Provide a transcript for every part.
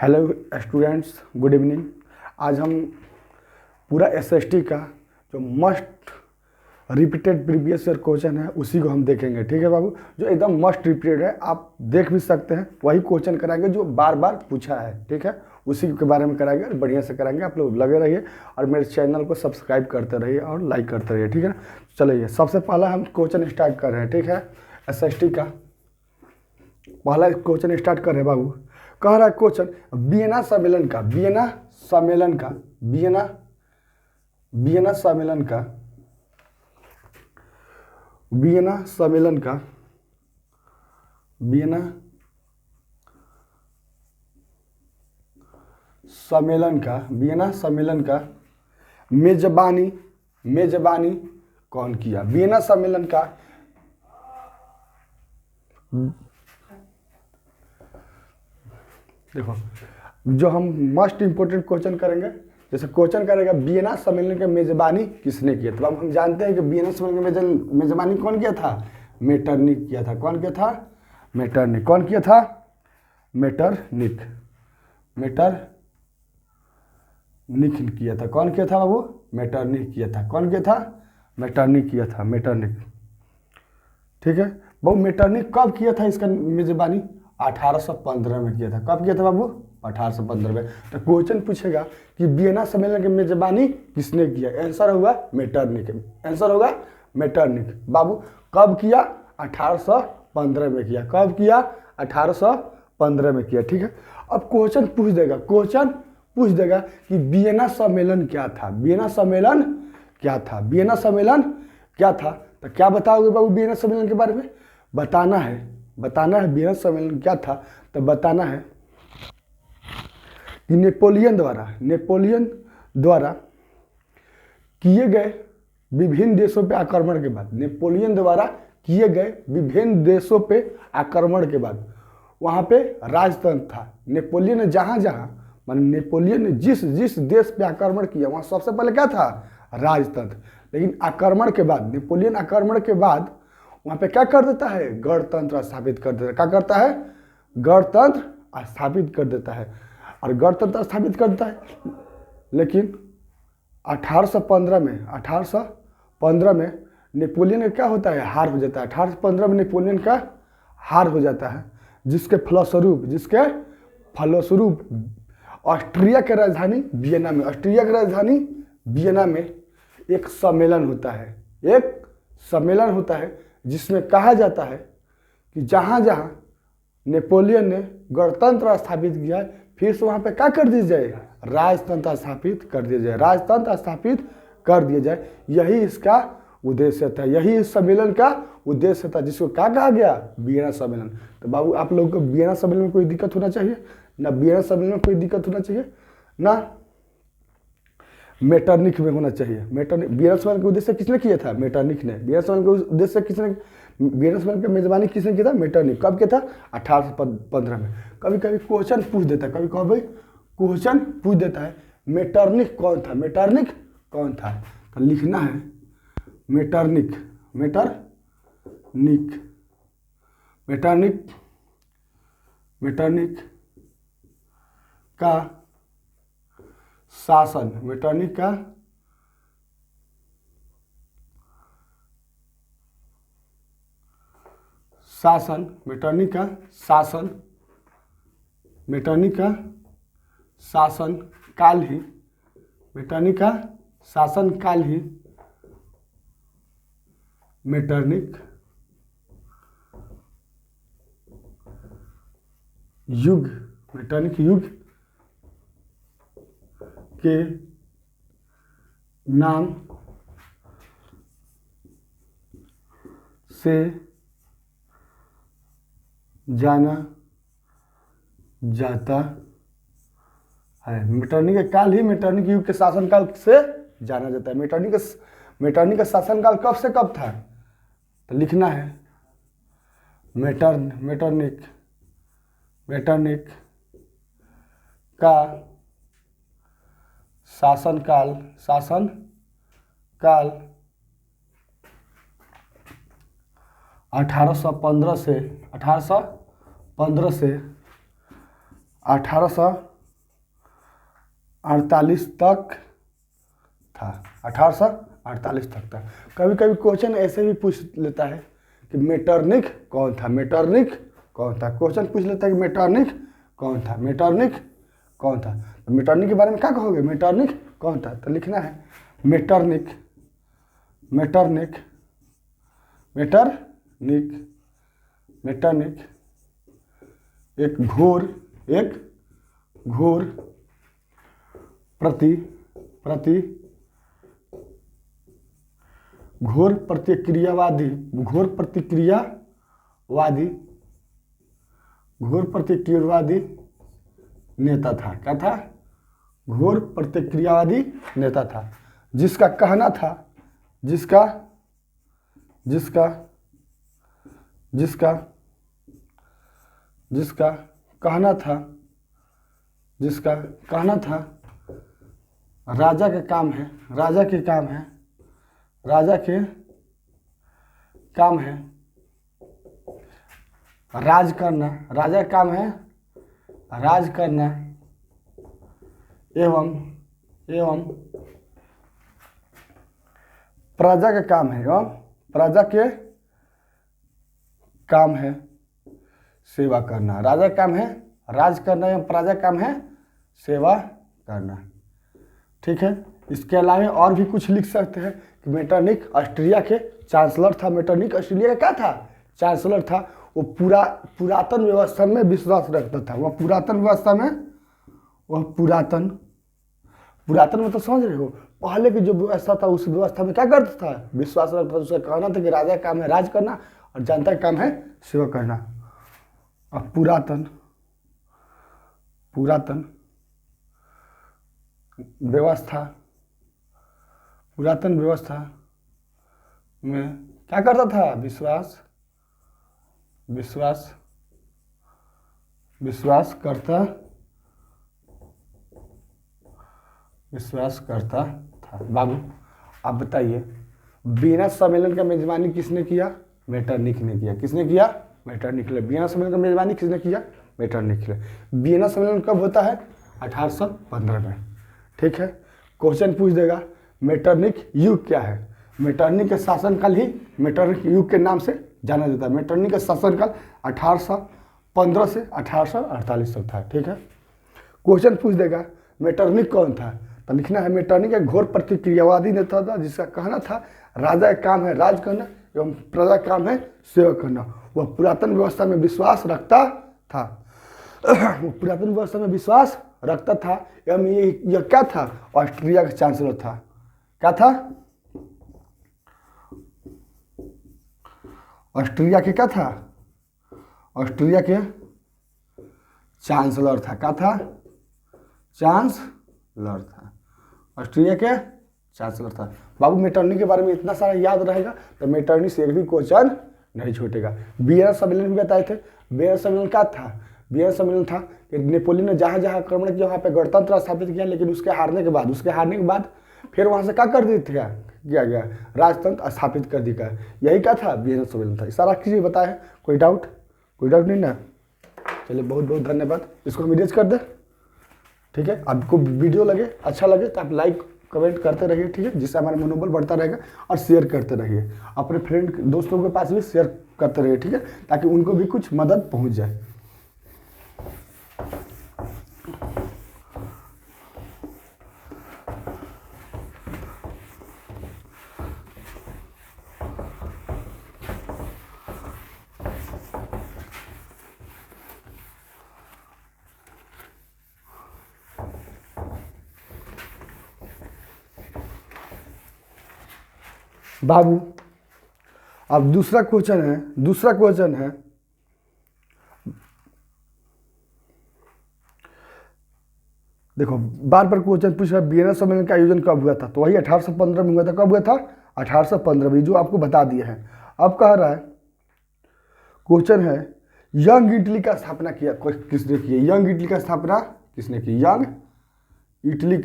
Hello students, good evening. आज हम पूरा एसएसटी का जो must repeated previous year question है उसी को हम देखेंगे। ठीक है बाबू, जो एकदम मस्ट रिपीटेड है, आप देख भी सकते हैं, वही क्वेश्चन कराएंगे जो बार बार पूछा है। ठीक है, उसी के बारे में कराएंगे, बढ़िया से कराएंगे। आप लोग लगे रहिए और मेरे चैनल को सब्सक्राइब करते रहिए और लाइक करते रहिए। ठीक है, चलिए सबसे पहला हम क्वेश्चन स्टार्ट कर रहे हैं। ठीक है, एसएसटी का पहला क्वेश्चन स्टार्ट कर रहे हैं बाबू। कह रहा है क्वेश्चन, वियना सम्मेलन का वियना सम्मेलन का वियना वियना सम्मेलन का वियना सम्मेलन का वियना सम्मेलन का वियना सम्मेलन का मेजबानी मेजबानी कौन किया? वियना सम्मेलन का देखो, जो हम मोस्ट इंपोर्टेंट क्वेश्चन करेंगे, जैसे क्वेश्चन करेगा वियना सम्मेलन की मेजबानी किसने किया, तो अब हम जानते हैं कि वियना सम्मेलन की मेजबानी कौन किया था? मेटरनिक किया था। कौन किया था? मेटरनिक। कौन किया था? मेटरनिक। मेटरनिक किया था। कौन किया था बाबू? मेटरनिक किया था। कौन किया था? मेटरनिक किया था। मेटरनिक। ठीक है बाबू, मेटरनिक कब किया था इसका मेजबानी? 1815 में किया था। कब किया था बाबू? 1815 में। तो क्वेश्चन पूछेगा कि वियना सम्मेलन की मेजबानी किसने किया? आंसर होगा मेटरनिक। आंसर होगा मेटरनिक। बाबू कब किया? 1815 में किया। कब किया? 1815 में किया। ठीक है, अब क्वेश्चन पूछ देगा, क्वेश्चन पूछ देगा कि वियना सम्मेलन क्या था? वियना सम्मेलन क्या था? वियना सम्मेलन क्या था? तो क्या बताओगे बाबू वियना सम्मेलन के बारे में? बताना है वियना सम्मेलन क्या था। तो बताना है कि नेपोलियन द्वारा किए गए विभिन्न देशों पे आक्रमण के बाद, नेपोलियन द्वारा किए गए विभिन्न देशों पे आक्रमण के बाद वहाँ पे राजतंत्र था। नेपोलियन ने नेपोलियन ने जिस जिस देश पे आक्रमण किया वहाँ सबसे पहले क्या था? राजतंत्र। लेकिन आक्रमण के बाद, नेपोलियन आक्रमण के बाद वहाँ पे क्या कर देता है? गणतंत्र स्थापित कर देता है। क्या करता है? गणतंत्र स्थापित कर देता है। और गणतंत्र स्थापित कर देता है, लेकिन 1815 में नेपोलियन का क्या होता है? हार हो जाता है। 1815 में नेपोलियन का हार हो जाता है, जिसके फलस्वरूप ऑस्ट्रिया की राजधानी वियना में एक सम्मेलन होता है, जिसमें कहा जाता है कि जहाँ जहाँ नेपोलियन ने गणतंत्र स्थापित किया है, फिर से वहाँ पे क्या कर दिया जाए? राजतंत्र स्थापित कर दिया जाए। राजतंत्र स्थापित कर दिया जाए, यही इसका उद्देश्य था। यही इस सम्मेलन का उद्देश्य था, जिसको क्या कहा गया? वियना सम्मेलन। तो बाबू आप लोगों को वियना सम्मेलन में कोई दिक्कत होना चाहिए ना? वियना सम्मेलन में कोई दिक्कत होना चाहिए ना? मेटरनिक में होना चाहिए। मेटरनिक वियना सम्मेलन का उद्देश्य किसने किया था? मेटरनिक ने। वियना सम्मेलन का उद्देश्य वियना सम्मेलन की मेजबानी किसने किया था? मेटरनिक। कब किया था? 1815 में। कभी कभी क्वेश्चन पूछ देता है, क्वेश्चन पूछ देता है मेटरनिक कौन था? मेटरनिक कौन था? तो लिखना है मेटरनिक का शासन, मेटरनिक का शासन, मेटरनिक का शासन काल ही मेटरनिक युग के नाम से जाना जाता है। मेटरनिक काल ही मेटरनिक युग के शासनकाल से जाना जाता है। मेटरनिक का शासनकाल कब से कब था? तो लिखना है मेटरनिक का शासनकाल 1815 से 1815 1848 तक था, 1848 तक था। कभी कभी क्वेश्चन ऐसे भी पूछ लेता है कि मेटरनिख कौन था, मेटरनिख कौन था। क्वेश्चन पूछ लेता है कि मेटरनिख कौन था, मेटरनिख कौन था। तो मेटरनिख के बारे में क्या कहोगे, मेटरनिख कौन था। तो लिखना है मेटरनिख, मेटरनिख, मेटरनिख, मेटरनिख एक घोर घोर प्रतिक्रियावादी, घोर प्रतिक्रियावादी, घोर प्रतिक्रियावादी नेता था। क्या था, घोर प्रतिक्रियावादी नेता था, जिसका कहना था, जिसका जिसका जिसका जिसका कहना था, जिसका कहना था राजा के काम है, राजा के काम है, राजा के काम है राज करना, राजा का काम है राज करना एवं प्रजा का काम है, एवं प्रजा के काम है सेवा करना। राजा का काम है राज करना एवं प्रजा का काम है सेवा करना। ठीक है, इसके अलावा और भी कुछ लिख सकते हैं कि मेटरनिख ऑस्ट्रिया के चांसलर था। मेटरनिख ऑस्ट्रिया का क्या था, चांसलर था। वो पुरातन व्यवस्था में विश्वास रखता था। वह पुरातन व्यवस्था में, वह पुरातन में तो समझ रहे हो, पहले की जो व्यवस्था था उस व्यवस्था में क्या करता था, विश्वास रखता था। उसका कहना था कि राजा का काम है राज करना और जनता का काम है सेवा करना। और पुरातन व्यवस्था में क्या करता था, विश्वास करता था। बाबू आप बताइए, वियना सम्मेलन का मेजबानी किसने किया, मेटरनिख ने किया। किसने किया, मेटरनिख ने। वियना सम्मेलन का मेजबानी किसने किया, मेटरनिख ने। वियना सम्मेलन कब होता है, 1815 में। ठीक है, क्वेश्चन पूछ देगा मेटरनिख युग क्या है। मेटरनिख के शासनकाल ही मेटरनिख युग के नाम से जाना जाता है। मेटरनिख का शासनकाल 1815 से 1848 तक था। ठीक है, क्वेश्चन पूछ देगा मेटरनिख कौन था, तो लिखना है मेटरनिख एक घोर प्रतिक्रियावादी नेता था, जिसका कहना था राजा का काम है राज करना एवं प्रजा का काम है सेवा करना। वह पुरातन व्यवस्था में विश्वास रखता था। वो पुरातन व्यवस्था में विश्वास रखता था एवं यह क्या था, ऑस्ट्रिया का चांसलर था। क्या था, ऑस्ट्रिया के क्या था, ऑस्ट्रिया के चांसलर था। क्या था, चांसलर था, ऑस्ट्रिया के चांसलर था। बाबू मेटरनिख के बारे में इतना सारा याद रहेगा तो मेटरनिख से एक भी क्वेश्चन नहीं छूटेगा। वियना सम्मेलन भी बताए थे। वियना सम्मेलन क्या था, वियना सम्मेलन था कि नेपोलियन ने जहाँ जहाँ आक्रमण किया वहाँ पे गणतंत्र स्थापित किया, लेकिन उसके हारने के बाद फिर वहाँ से क्या कर दिया गया, राजतंत्र स्थापित कर दिया गया। यही क्या था, वियना सम्मेलन था। सारा चीज़ बताया है। कोई डाउट नहीं ना। चलिए बहुत बहुत धन्यवाद। इसको हम इरेज कर दें। ठीक है, आपको वीडियो लगे अच्छा लगे तो आप लाइक कमेंट करते रहिए। ठीक है, जिससे हमारा मनोबल बढ़ता रहेगा। और शेयर करते रहिए, अपने फ्रेंड दोस्तों के पास भी शेयर करते रहिए। ठीक है, ताकि उनको भी कुछ मदद पहुंच जाए। बाबू अब दूसरा क्वेश्चन है देखो, बार बार क्वेश्चन पूछ रहा है वियना सम्मेलन का आयोजन कब हुआ था, तो वही 1815 में हुआ था। कब हुआ था, 1815 में, जो आपको बता दिया है। अब कह रहा है, क्वेश्चन है यंग इटली का स्थापना किसने की, यंग इटली का स्थापना किसने की, यंग इटली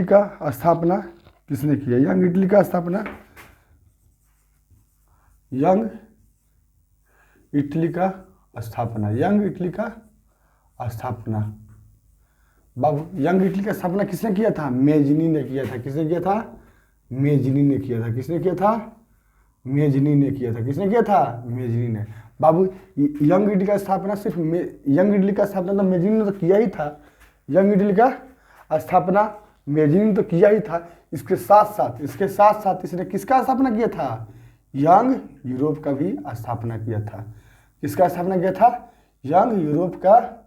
का स्थापना किसने की है, यंग इटली का स्थापना, यंग इटली का स्थापना। बाबू यंग इटली का स्थापना किसने किया था? मेजनी ने किया था। किसने किया था? मेजनी ने किया था। किसने किया था? मेजनी ने किया था। किसने किया था? मेजनी ने। बाबू यंग इटली का स्थापना सिर्फ यंग इटली का स्थापना तो मेजनी ने तो किया ही था। यंग इटली का स्थापना मेजनी ने तो किया ही था। इसके साथ साथ इसने किसका स्थापना किया था? यंग यूरोप का भी स्थापना किया था। किसका स्थापना किया था? यंग यूरोप का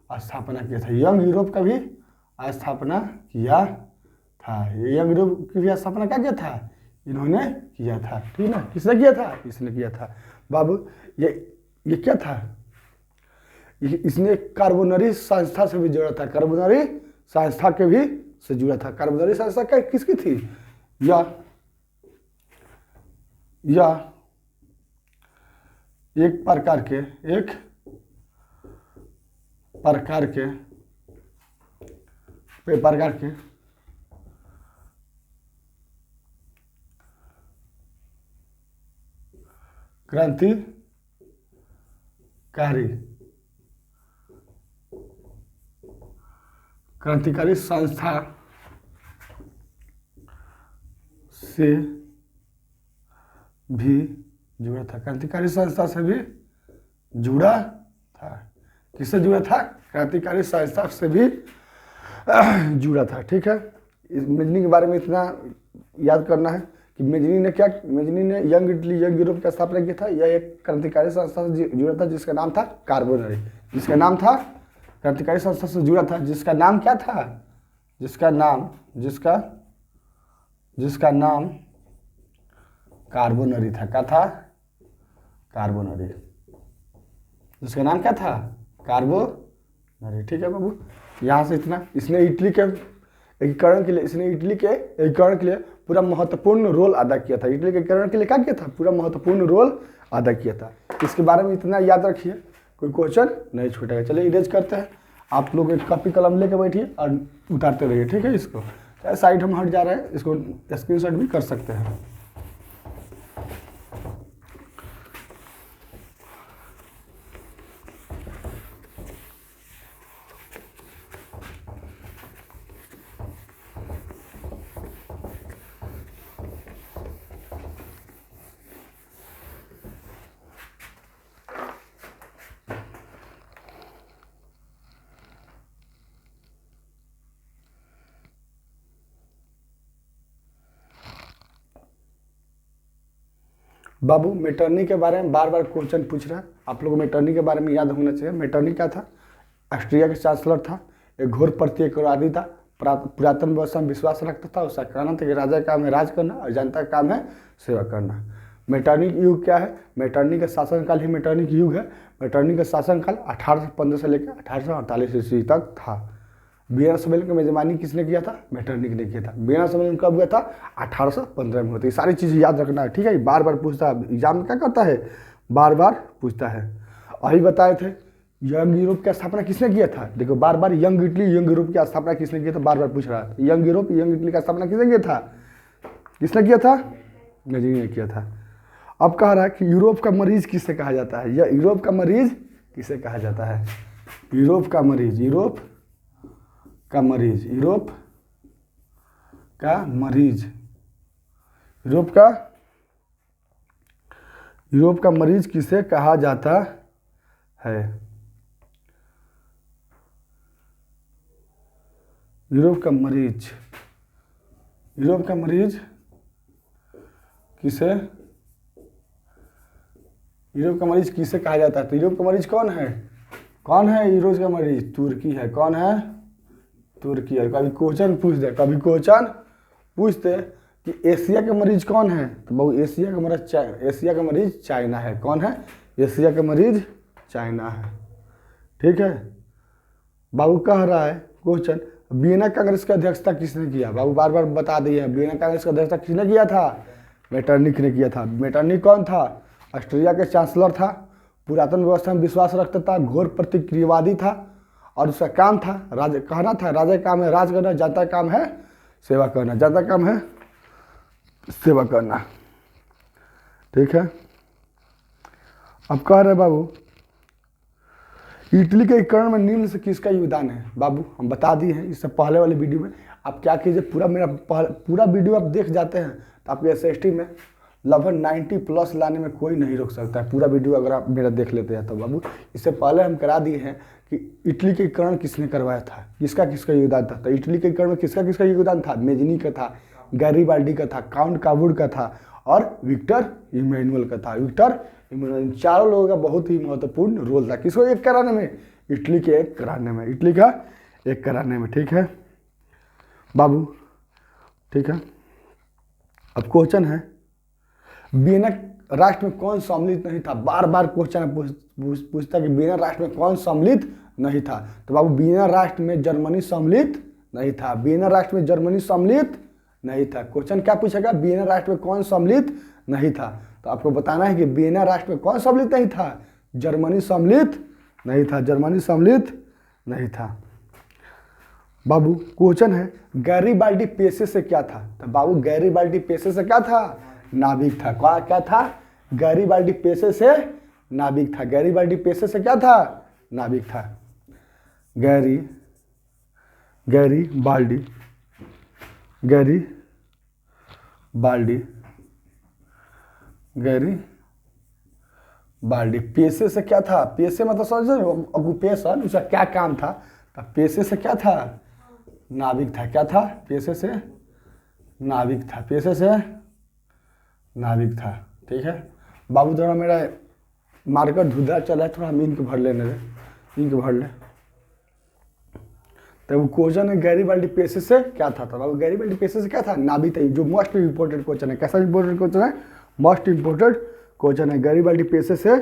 स्थापना किया था। यंग यूरोप का भी स्थापना किया था। यंग यूरोप की भी स्थापना क्या किया था? इन्होंने किया था। ठीक ना? किसने किया था? इसने किया था। बाबू ये क्या था? इसने कार्बोनरी संस्था से भी जुड़ा था। कार्बोनरी संस्था के भी से जुड़ा था। कार्बोनरी संस्था क्या किसकी थी? या एक प्रकार के क्रांतिकारी संस्था से भी जुड़ा था। क्रांतिकारी संस्था से भी जुड़ा था। किससे जुड़ा था? क्रांतिकारी संस्था से भी जुड़ा था। ठीक है, इस मेजनी के बारे में इतना याद करना है कि मेजनी ने यंग इटली यंग यूरोप का स्थापना किया था। यह एक क्रांतिकारी संस्था से जुड़ा था जिसका नाम था कार्बोनरी। जिसका नाम था क्रांतिकारी संस्था से जुड़ा था जिसका नाम क्या था? जिसका नाम कार्बोनरी था। क्या था? कार्बोनरी। जिसका नाम क्या था? कार्बोनरी। ठीक है बाबू, यहाँ से इतना। इसने इटली के एकीकरण के लिए पूरा महत्वपूर्ण रोल अदा किया था। इटली के एकीकरण के लिए क्या किया था? पूरा महत्वपूर्ण रोल अदा किया था। इसके बारे में इतना याद रखिए, कोई क्वेश्चन नहीं छूटेगा। चलिए इरेज करते हैं। आप लोग एक कॉपी कलम लेके बैठिए और उतारते रहिए। ठीक है, इसको साइड हम हट जा रहे हैं, इसको स्क्रीनशॉट भी कर सकते हैं। बाबू मेटरनी के बारे में बार बार क्वेश्चन पूछ रहा है। आप लोगों को मेटरनी के बारे में याद होना चाहिए। मेटरनी क्या था? ऑस्ट्रिया के चांसलर था। एक घोर प्रतीकवादी था। पुरातन व्यवस्था में विश्वास रखता था। उसका कहना था कि राजा का काम है राज करना और जनता का काम है सेवा करना। मेटरनिक युग क्या है? मेटरनी का शासनकाल ही मेटरनिक युग है। मेटरनी का शासनकाल 1815 से लेकर 1848 ईस्वी तक था। वियना सम्मेलन की मेजबानी किसने किया था? मेटरनिक ने किया था। वियना सम्मेलन कब हुआ था? 1815 में होता है। सारी चीज़ें याद रखना है। ठीक है, बार बार पूछता है एग्जाम में, क्या करता है? बार बार पूछता है। अभी बताए थे यंग यूरोप की स्थापना किसने किया था? देखो बार बार यंग इटली यंग यूरोप की स्थापना किसने किया था, बार बार पूछ रहा है। यंग यूरोप यंग इटली का स्थापना किसने किया था? किसने किया था? मेजनी ने किया था। अब कह रहा है कि यूरोप का मरीज किसे कहा जाता है? या यूरोप का मरीज किसे कहा जाता है? यूरोप का मरीज यूरोप का मरीज किसे कहा जाता है? यूरोप का मरीज किसे कहा जाता है? तो यूरोप का मरीज कौन है? यूरोप का मरीज तुर्की है। कौन है? तुर्की है। कभी क्वेश्चन पूछ दे कि एशिया के मरीज कौन है, तो बहु एशिया का मरीज चाइना है। कौन है? एशिया का मरीज चाइना है। ठीक है, बाबू कह रहा है क्वेश्चन, वियना कांग्रेस की अध्यक्षता किसने किया? बाबू बार बार बता दिए, वियना कांग्रेस की अध्यक्षता किसने किया था? मेटरनिक ने किया था। मेटरनिक कौन था? ऑस्ट्रिया के चांसलर था। पुरातन व्यवस्था में विश्वास रखता था। घोर प्रतिक्रियावादी था। और उसका काम था राजा का काम है राज करना, जनता का काम है सेवा करना। ठीक है, अब कह रहे बाबू इटली के एकीकरण में निम्न से किसका योगदान है? बाबू हम बता दिए हैं इससे पहले वाले वीडियो में। आप क्या कीजिए, पूरा वीडियो आप देख जाते हैं तो आपके एसएसटी में लगभग 90+ लाने में कोई नहीं रोक सकता है। पूरा वीडियो अगर आप मेरा देख लेते हैं तो बाबू इससे पहले हम करा दिए हैं कि इटली के एकीकरण किसने करवाया था, किसका किसका योगदान था। तो इटली के एकीकरण में किसका किसका योगदान था? मेजनी का था, गैरीबाल्डी का था, काउंट काबूड का था और विक्टर इमैनुअल का था। विक्टर इमैनुअल, चारों लोगों का बहुत ही महत्वपूर्ण रोल था। किसको एक कराने में? इटली के एक कराने में, इटली का एक कराने में। ठीक है बाबू, ठीक है। अब क्वेश्चन है, वियना राष्ट्र में कौन सम्मिलित नहीं था? बार बार क्वेश्चन पूछता कि वियना राष्ट्र में कौन सम्मिलित नहीं था। तो बाबू वियना राष्ट्र में जर्मनी सम्मिलित नहीं था। वियना राष्ट्र में जर्मनी सम्मिलित नहीं था। क्वेश्चन क्या पूछेगा? वियना राष्ट्र में कौन सम्मिलित नहीं था। तो आपको बताना है कि वियना राष्ट्र में कौन सम्मिलित नहीं था? जर्मनी सम्मिलित नहीं था, जर्मनी सम्मिलित नहीं था। बाबू क्वेश्चन है, गैरीबाल्डी पेशे से क्या था? तो बाबू गैरीबाल्डी पेशे से क्या था? नाविक था। क्या था? गैरीबाल्डी पेशे से नाविक था। गैरीबाल्डी पेशे से क्या था? नाविक था। गैरीबाल्डी पेशे से क्या था? पेशे मतलब समझ ऑक्यूपेशन, उसका क्या काम था? तो पेशे से क्या था? नाविक था। क्या था? पेशे से नाविक था। पेशे से नाविक था। ठीक है बाबू, थोड़ा मेरा मार्कर धुंधला चला है, थोड़ा हम इंक भर लेने दे, इंक भर ले। तो वो क्वेश्चन है गैरीबाल्डी पेशे से क्या था? तो बाबू गैरीबाल्डी पेशे से क्या था? नाविक था। जो मोस्ट इंपोर्टेंट क्वेश्चन है। कैसा इंपोर्टेंट क्वेश्चन है? मोस्ट इंपोर्टेंट क्वेश्चन है। गैरीबाल्डी पेशे से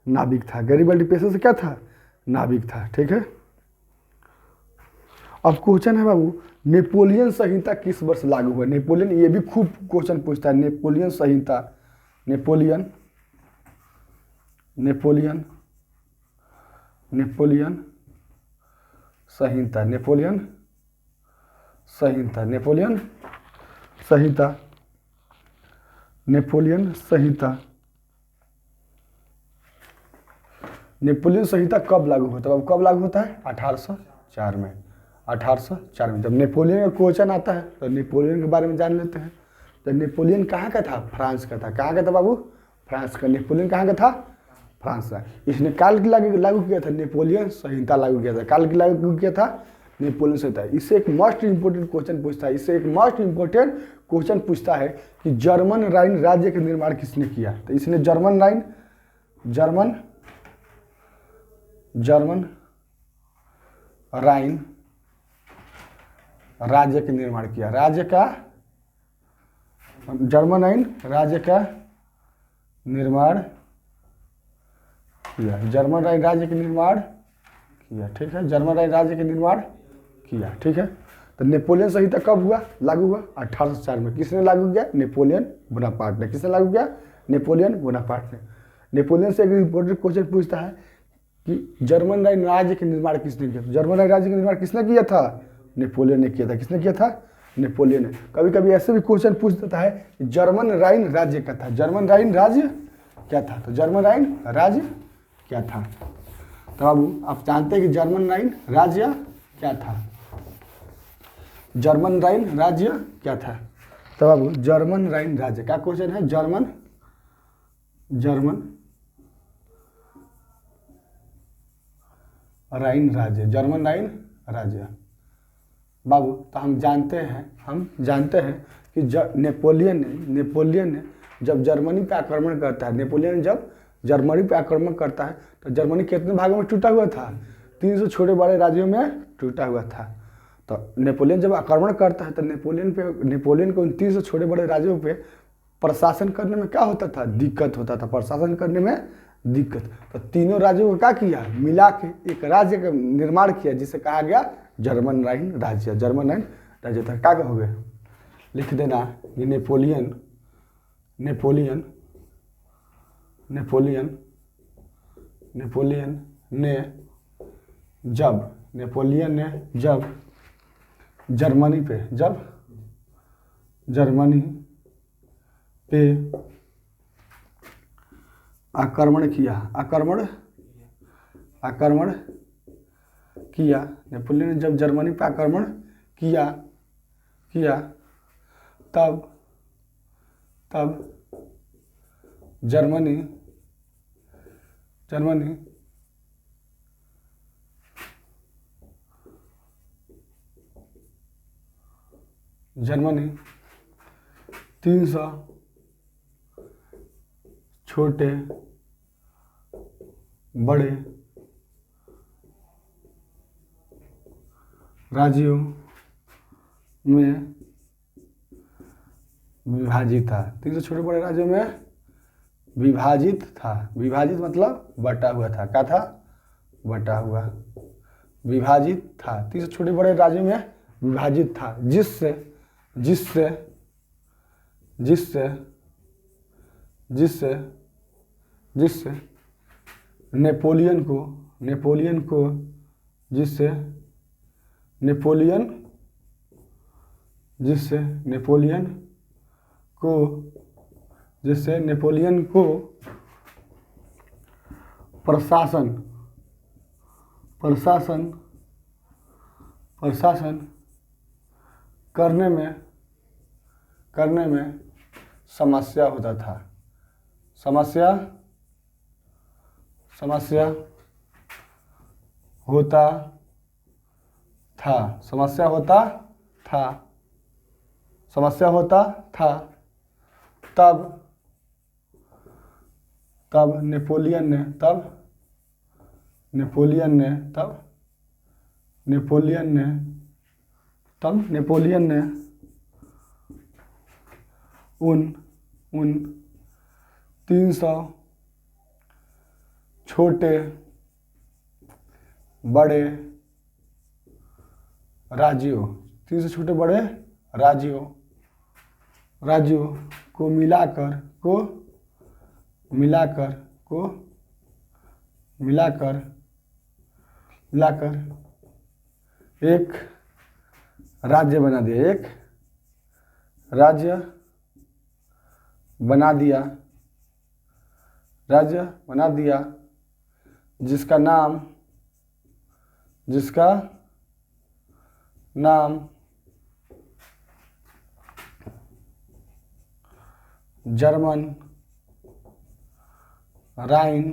नाविक था। गैरीबाल्डी पेशे से क्या था? नाविक था। ठीक है। अब क्वेश्चन है बाबू, नेपोलियन संहिता किस वर्ष लागू हुआ? नेपोलियन, ये भी खूब क्वेश्चन पूछता है। नेपोलियन संहिता, नेपोलियन संहिता, नेपोलियन संहिता, नेपोलियन संहिता, नेपोलियन संहिता, नेपोलियन संहिता कब लागू होता है? अब कब लागू होता है? 1804 में। 1804 में जब नेपोलियन का क्वेश्चन आता है तो नेपोलियन के बारे में जान लेते हैं। तो नेपोलियन कहाँ का था? फ्रांस का था। कहाँ का था बाबू? फ्रांस का। नेपोलियन कहाँ का था? फ्रांस का। इसने काल की लागू किया था? नेपोलियन संहिता लागू किया था। काल की लागू किया था? नेपोलियन संहिता। इससे एक मोस्ट इंपोर्टेंट क्वेश्चन पूछता है। इससे एक मोस्ट इंपोर्टेंट क्वेश्चन पूछता है कि जर्मन राइन राज्य का निर्माण किसने किया? तो इसने जर्मन राइन राज्य का निर्माण किया। जर्मन राइन राज्य का निर्माण किया। जर्मन राइन राज्य का निर्माण किया। ठीक है, जर्मन राइन राज्य का निर्माण किया। ठीक है। तो नेपोलियन संहिता कब हुआ? लागू हुआ 1804 में। किसने लागू किया? नेपोलियन बोनापार्ट ने। किसने लागू किया? नेपोलियन बोनापार्ट ने। नेपोलियन से एक इंपॉर्टेंट क्वेश्चन पूछता है कि जर्मन राइन राज्य का निर्माण किसने किया? जर्मन राइन राज्य का निर्माण किसने किया था? नेपोलियन ने किया था। किसने किया था? नेपोलियन ने। कभी कभी ऐसे भी क्वेश्चन पूछ देता है कि जर्मन राइन राज्य क्या था? जर्मन राइन राज्य क्या था? तो जर्मन राइन राज्य क्या था? तो बाबू आप जानते हैं कि जर्मन राइन राज्य क्या था? जर्मन राइन राज्य क्या था? तो बाबू जर्मन राइन राज्य क्या क्वेश्चन है? जर्मन राइन राज्य, जर्मन राइन राज्य। बाबू तो हम जानते हैं कि नेपोलियन ने जब जर्मनी पे आक्रमण करता है, नेपोलियन जब जर्मनी पे आक्रमण करता है तो जर्मनी कितने भागों में टूटा हुआ था? 300 छोटे बड़े राज्यों में टूटा हुआ था। तो नेपोलियन जब आक्रमण करता है तो नेपोलियन को उन 300 छोटे बड़े राज्यों पे प्रशासन करने में क्या होता था? दिक्कत होता था। प्रशासन करने में दिक्कत। तो तीनों राज्यों को क्या किया? मिला के एक राज्य का निर्माण किया जिसे कहा गया जर्मन राइन राज्य। जर्मन राइन राज्य था। क्या कहोगे? लिख देना ये नेपोलियन ने जब जर्मनी पे आक्रमण आक्रमण किया, नेपोलियन ने जब जर्मनी पर आक्रमण किया किया तब जर्मनी जर्मनी 300 छोटे बड़े राज्यों में विभाजित था। 300 छोटे बड़े राज्यों में विभाजित था। विभाजित मतलब बटा हुआ था। क्या था? बटा हुआ। विभाजित था, 300 छोटे बड़े राज्यों में विभाजित था, जिससे जिससे जिससे जिससे जिससे नेपोलियन को जिससे नेपोलियन को प्रशासन करने में समस्या होता था। समस्या होता था। तब नेपोलियन ने उन 300 छोटे बड़े राज्यों को मिलाकर एक राज्य बना दिया, जिसका नाम जर्मन राइन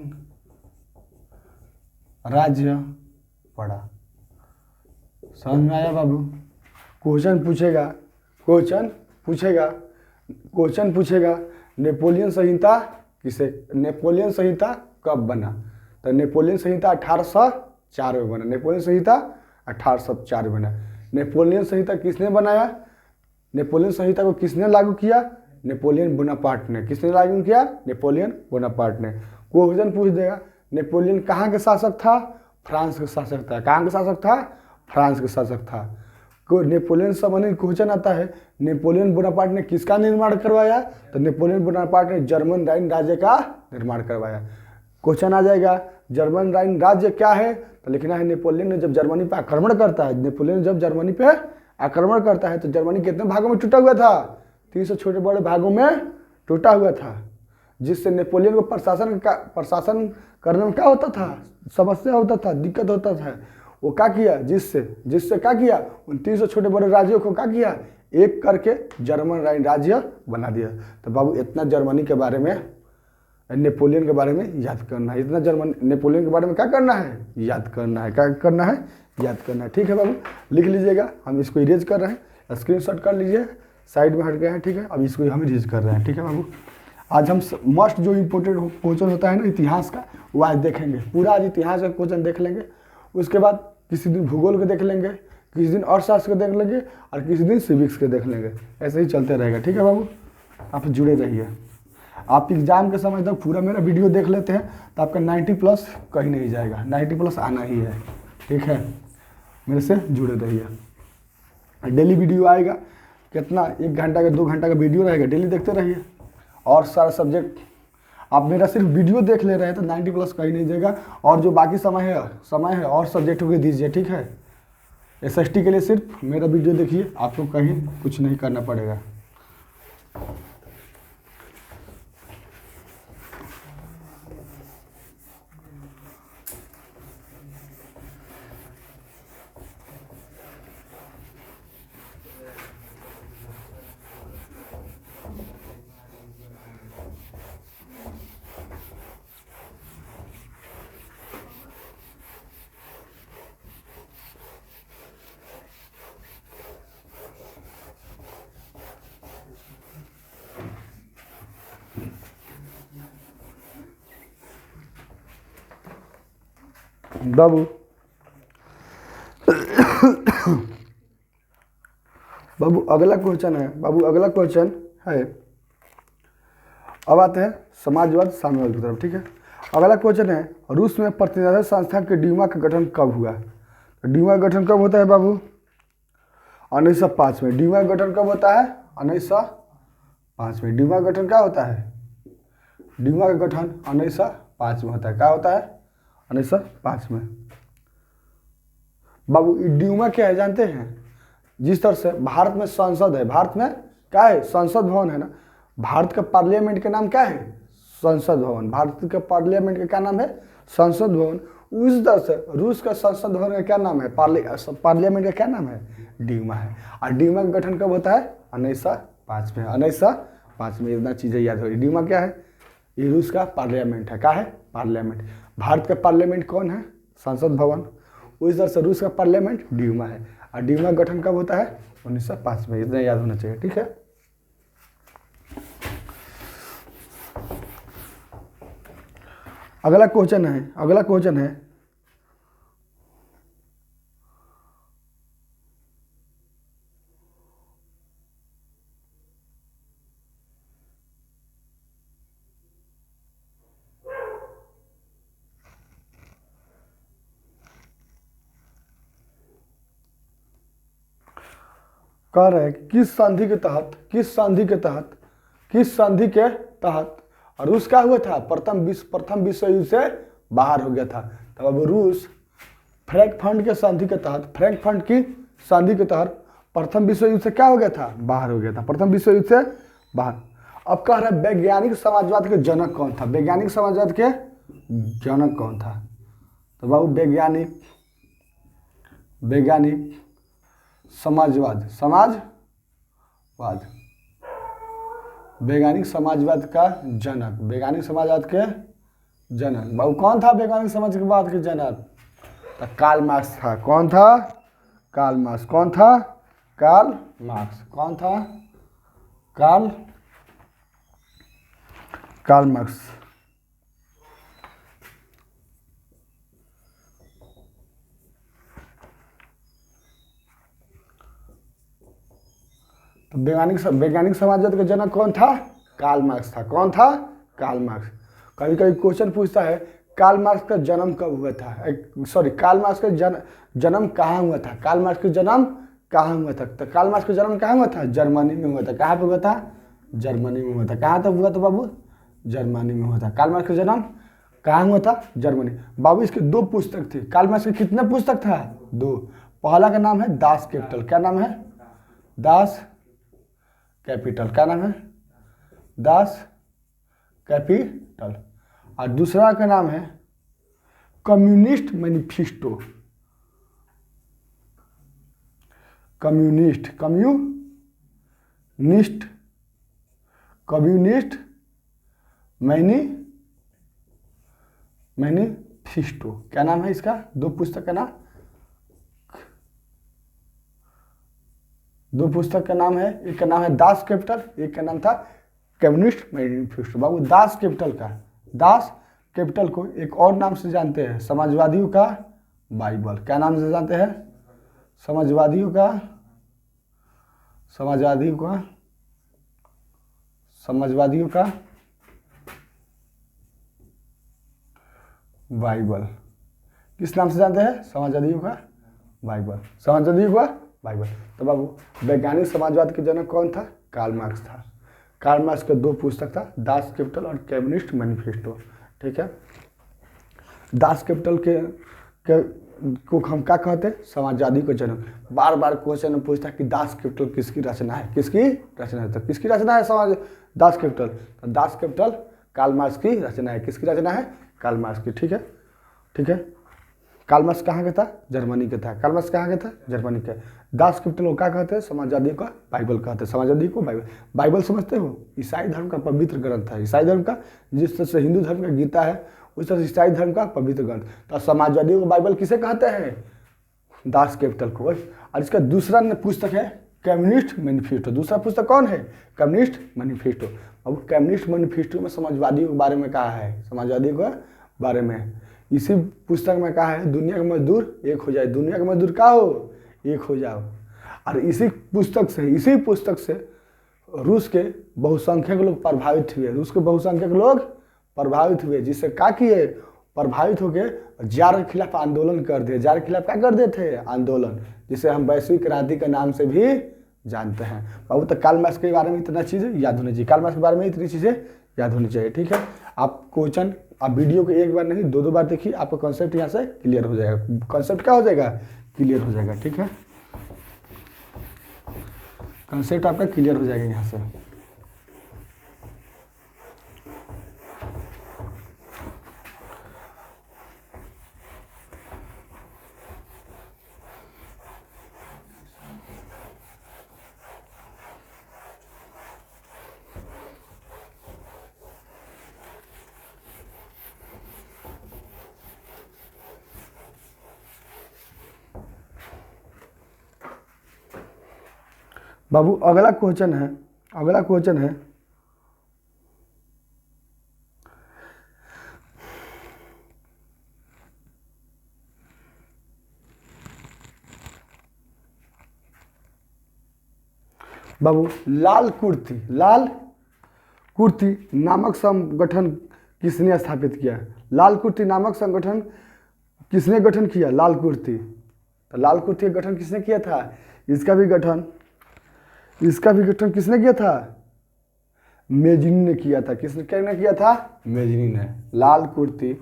राज्य पड़ा। समझ में आया बाबू? क्वेश्चन पूछेगा नेपोलियन संहिता कब बना? तो नेपोलियन संहिता 1804 में बना। नेपोलियन संहिता किसने बनाया? नेपोलियन संहिता को किसने लागू किया? नेपोलियन बोनापार्ट ने। किसने लागू किया? नेपोलियन बोनापार्ट ने। क्वेश्चन पूछ देगा नेपोलियन कहाँ के शासक था? फ्रांस का शासक था। कहाँ का शासक था? फ्रांस का शासक था। को नेपोलियन संबंधित क्वेश्चन आता है, नेपोलियन बोनापार्ट ने किसका निर्माण करवाया? तो नेपोलियन बोनापार्ट ने जर्मन राइन राज्य का निर्माण करवाया। क्वेश्चन आ जाएगा जर्मन राइन राज्य क्या है? तो लिखना है नेपोलियन ने जब जर्मनी पे आक्रमण करता है तो जर्मनी कितने भागों में टूटा हुआ था? 300 छोटे बड़े भागों में टूटा हुआ था, जिससे नेपोलियन को प्रशासन करने में क्या होता था? समस्या होता था, दिक्कत होता था। वो क्या किया? जिससे क्या किया? उन 300 छोटे बड़े राज्यों को क्या किया? एक करके जर्मन राइन राज्य बना दिया। तो बाबू इतना जर्मनी के बारे में, नेपोलियन के बारे में याद करना है। नेपोलियन के बारे में क्या करना है? याद करना है। ठीक है बाबू, लिख लीजिएगा। हम इसको इरेज कर रहे हैं, स्क्रीनशॉट कर लीजिए, साइड में हट गए हैं। ठीक है, अब इसको हम इरेज कर रहे हैं। ठीक है बाबू, आज हम मस्ट जो इम्पोर्टेंट क्वेश्चन होता है ना इतिहास का, वो आज देखेंगे। पूरा आज इतिहास का क्वेश्चन देख लेंगे। उसके बाद किसी दिन भूगोल के देख लेंगे, किसी दिन अर्थशास्त्र के देख लेंगे, और किसी दिन सिविक्स के देख लेंगे। ऐसे ही चलते रहेगा। ठीक है बाबू, आप जुड़े रहिए। आप एग्जाम के समय तक पूरा मेरा वीडियो देख लेते हैं तो आपका 90+ कहीं नहीं जाएगा। 90+ आना ही है। ठीक है, मेरे से जुड़े रहिए। डेली वीडियो आएगा। कितना? 1 घंटा का 2 घंटा का वीडियो रहेगा। डेली देखते रहिए। और सारा सब्जेक्ट आप मेरा सिर्फ वीडियो देख ले रहे हैं तो 90+ कहीं नहीं जाएगा। और जो बाकी समय है और सब्जेक्टों के दीजिए। ठीक है, SST के लिए सिर्फ मेरा वीडियो देखिए, आपको कहीं कुछ नहीं करना पड़ेगा। बाबू बाबू अगला क्वेश्चन है, बाबू अगला क्वेश्चन है, अब आते हैं समाजवाद साम्यवाद की तरफ। ठीक है, अगला क्वेश्चन है, रूस में प्रतिनिधि संस्था के डीमा का गठन कब हुआ? तो डीमा का गठन कब होता है बाबू? 1905 में। डीमा का गठन कब होता है? 1905 में। डीमा का गठन क्या होता है? डीमा का गठन 1905 में होता है। क्या होता है? 1905 में। बाबू डीमा क्या है जानते हैं? जिस तरह से भारत में संसद है, भारत में क्या है? संसद भवन है ना। भारत का पार्लियामेंट का नाम क्या है? संसद भवन। भारत के पार्लियामेंट का क्या नाम है? संसद भवन। उस तरह से रूस का संसद भवन का क्या नाम है? पार्लियामेंट का क्या नाम है? डीमा है। और डीमा का गठन कब होता है? 1905 में। 1905 में। इतना चीज़ें याद हो रही। डीमा क्या है? ये रूस का पार्लियामेंट है। क्या है? पार्लियामेंट। भारत का पार्लियामेंट कौन है? संसद भवन। उस तरह से रूस का पार्लियामेंट डीमा है। और डीमा गठन कब होता है? 1905 में। इतना याद होना चाहिए। ठीक है, अगला क्वेश्चन है, अगला क्वेश्चन है, कह रहे हैं कि किस संधि के तहत, किस संधि के तहत, किस संधि के तहत रूस क्या हुआ था? प्रथम विश्व युद्ध से बाहर हो गया था। तब अब रूस फ्रैंकफर्ट के संधि के तहत, फ्रैंकफर्ट की संधि के तहत प्रथम विश्व युद्ध से क्या हो गया था? बाहर हो गया था। प्रथम विश्व युद्ध से बाहर। अब कह रहा है वैज्ञानिक समाजवाद के जनक कौन था? वैज्ञानिक समाजवाद के जनक कौन था? तो बाबू वैज्ञानिक समाजवाद, समाजवाद, वैज्ञानिक समाजवाद का जनक, वैज्ञानिक समाजवाद के जनक बाबू कौन था? वैज्ञानिक समाजवाद के जनक तो कार्ल मार्क्स था। कौन था? Karl Marx. कौन था? Karl Marx. कौन था? Karl Marx. तो वैज्ञानिक समाजवाद का जनक कौन था? कार्ल मार्क्स था। कौन था? Karl Marx. कभी कभी क्वेश्चन पूछता है कार्ल मार्क्स का जन्म कब हुआ था? सॉरी, कार्ल मार्क्स का जन्म कहाँ हुआ था? कार्ल मार्क्स का जन्म कहाँ हुआ था? तो कार्ल मार्क्स का जन्म कहाँ हुआ था? जर्मनी में हुआ था। कहाँ पे हुआ था? जर्मनी में हुआ था। कहाँ तक हुआ था बाबू? जर्मनी में हुआ था। कार्ल मार्क्स का जन्म कहाँ हुआ था? जर्मनी। बाबू इसके दो पुस्तक थे। कार्ल मार्क्स के कितने पुस्तक था? दो। पहला का नाम है दास कैपिटल। क्या नाम है? Das Kapital. क्या नाम है? Das Kapital. और दूसरा का नाम है कम्युनिस्ट मैनिफेस्टो। Communist manifesto. क्या नाम है इसका? दो पुस्तक का नाम, दो पुस्तक का नाम है। एक का नाम है दास कैपिटल, एक का नाम था कम्युनिस्ट मैनिफेस्टो। बाबू दास कैपिटल को एक और नाम से जानते हैं, समाजवादियों का बाइबल। क्या नाम से जानते हैं? समाजवादियों का बाइबल। किस नाम से जानते हैं? समाजवादियों का बाइबल। तो बाबू वैज्ञानिक समाजवाद के जनक कौन था? कार्ल मार्क्स था। कार्ल मार्क्स के दो पुस्तक था, दास कैपिटल और कम्युनिस्ट मैनिफेस्टो। ठीक है, दास कैपिटल को हम क्या कहते हैं? समाजवादी को जनक। बार बार क्वेश्चन में पूछता है कि दास कैपिटल किसकी रचना है? किसकी रचना है? तो किसकी रचना है दास कैपिटल? तो दास कैपिटल कार्ल मार्क्स की रचना है। किसकी रचना है? कार्ल मार्क्स की। ठीक है, कार्ल मार्क्स कहाँ का था? जर्मनी का था। कार्ल मार्क्स कहाँ का था? जर्मनी का। दास कैपिटल को क्या कहते हैं? समाजवादियों का बाइबल कहते हैं। समाजवादी को बाइबल समझते हो? ईसाई धर्म का पवित्र ग्रंथ है। ईसाई धर्म का, जिस तरह से हिंदू धर्म का गीता है उस तरह से ईसाई धर्म का पवित्र ग्रंथ। तो समाजवादियों को बाइबल किसे कहते हैं? दास कैपिटल को। और इसका दूसरा पुस्तक है कम्युनिस्ट मैनिफेस्टो। दूसरा पुस्तक कौन है? Communist manifesto. अब कम्युनिस्ट मैनिफेस्टो में समाजवादियों के बारे में कहा है, समाजवादियों के बारे में। इसी पुस्तक में कहा है दुनिया का मजदूर एक हो जाए, दुनिया का मजदूर क्या हो, एक हो जाओ। और इसी पुस्तक से रूस के बहुसंख्यक लोग प्रभावित हुए, रूस के बहुसंख्यक लोग प्रभावित हुए, जिससे क्या किए, प्रभावित होकर जार के खिलाफ आंदोलन कर दिए। जार के खिलाफ क्या कर दिए थे, आंदोलन, जिसे हम वैश्विक क्रांति के नाम से भी जानते हैं। बाबू तो कार्ल मार्क्स के बारे में इतना चीज़ें याद होनी चाहिए, कार्ल मार्क्स के बारे में इतनी चीज़ें याद होनी चाहिए। ठीक है, आप क्वेश्चन आप वीडियो को एक बार नहीं 2-2 बार देखिए, आपका कॉन्सेप्ट यहाँ से क्लियर हो जाएगा। कॉन्सेप्ट क्या हो जाएगा, क्लियर हो जाएगा। ठीक है, कॉन्सेप्ट आपका क्लियर हो जाएगा यहाँ से। बाबू अगला क्वेश्चन है, बाबू लाल कुर्ती नामक संगठन किसने स्थापित किया। लाल कुर्ती नामक संगठन किसने गठन किया, लाल कुर्ती। तो लाल कुर्ती का गठन किसने किया था, इसका भी गठन किसने किया था, मेजिनी ने किया था। किसने किया था, मेजिनी ने। लाल कुर्ती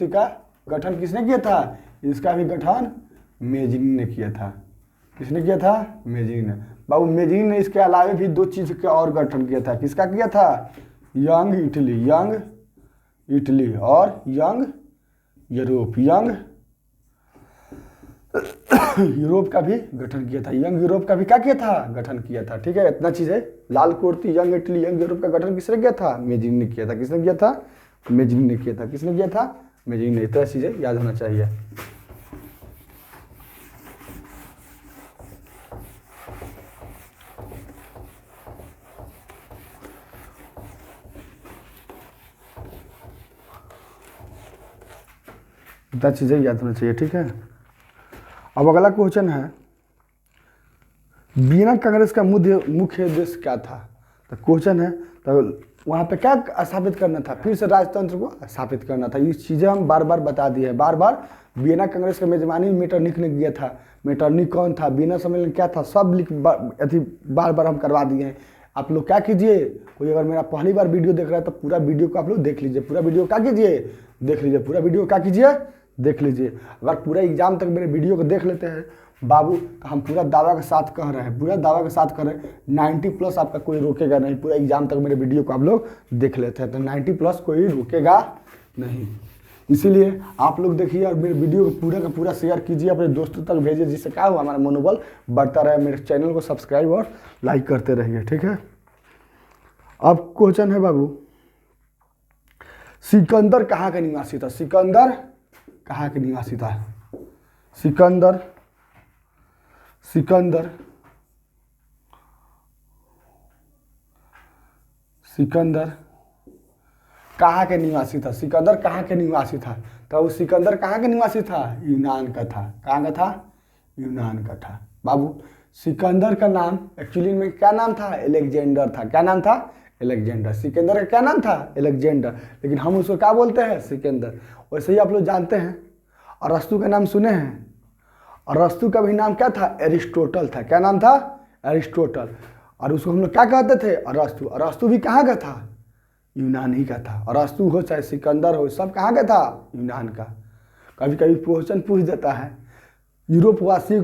का गठन किसने किया था, इसका भी गठन मेजिनी ने किया था। किसने किया था, मेजिनी ने। बाबू मेजिनी ने इसके अलावा भी 2 चीज का और गठन किया था। किसका किया था, यंग इटली और यंग यूरोप। यूरोप का भी गठन किया था, यंग यूरोप का भी क्या किया था, गठन किया था। ठीक है, इतना चीज है। लाल कुर्ती, यंग इटली, यंग यूरोप का गठन किसने किया था, मेजिनी ने किया था। किसने किया था, मेजिनी ने किया था। किसने किया था, मेजिनी ने। इतना चीजें याद होना चाहिए। इतना चीजें याद होना चाहिए। ठीक है, अब अगला क्वेश्चन है, वियना कांग्रेस का मुख्य उद्देश्य क्या था। तो क्वेश्चन है, तो वहाँ पे क्या स्थापित करना था, फिर से राजतंत्र को स्थापित करना था। ये चीज़ें हम बार बार बता दिए हैं, बार वियना कांग्रेस का मेजबानी मेटरनिख ने किया था। मेटरनिख कौन था, वियना सम्मेलन क्या था, सब बार हम करवा दिए हैं। आप लोग क्या कीजिए, कोई अगर मेरा पहली बार वीडियो देख रहा है तो पूरा वीडियो को आप लोग देख लीजिए, पूरा वीडियो क्या कीजिए, देख लीजिए, पूरा वीडियो क्या कीजिए, देख लीजिए। अगर पूरा एग्जाम तक मेरे वीडियो को देख लेते हैं बाबू, तो हम पूरा दावा के साथ कह रहे हैं, 90+ आपका कोई रोकेगा नहीं। पूरा एग्जाम तक मेरे वीडियो को आप लोग देख लेते हैं तो 90+ कोई रोकेगा नहीं। इसीलिए आप लोग देखिए और मेरे वीडियो को पूरा का पूरा शेयर कीजिए, अपने दोस्तों तक भेजिए, जिससे क्या हुआ, हमारा मनोबल बढ़ता रहे। मेरे चैनल को सब्सक्राइब और लाइक करते रहिए। ठीक है, अब क्वेश्चन है बाबू, सिकंदर कहाँ का निवासी था। सिकंदर कहाँ के निवासी था, सिकंदर कहाँ के निवासी था। सिकंदर कहाँ के निवासी था, तो वो सिकंदर कहाँ के निवासी था, यूनान का था। कहाँ का था, यूनान का था। बाबू सिकंदर का नाम एक्चुअली में क्या नाम था, अलेक्जेंडर था। क्या नाम था, अलेक्जेंडर। सिकंदर का क्या नाम था, अलेक्जेंडर, लेकिन हम उसको क्या बोलते हैं, सिकंदर। वैसे ही आप लोग जानते हैं अरस्तु का नाम सुने हैं, अरस्तु का भी नाम क्या था, एरिस्टोटल था। क्या नाम था, एरिस्टोटल। और उसको हम लोग क्या कहते थे, अरस्तु। अरस्तु भी कहाँ का था, यूनान ही का था। अरस्तु हो चाहे सिकंदर हो, सब कहाँ का था, यूनान का। कभी कभी क्वेश्चन पूछ देता है, यूरोप वासियों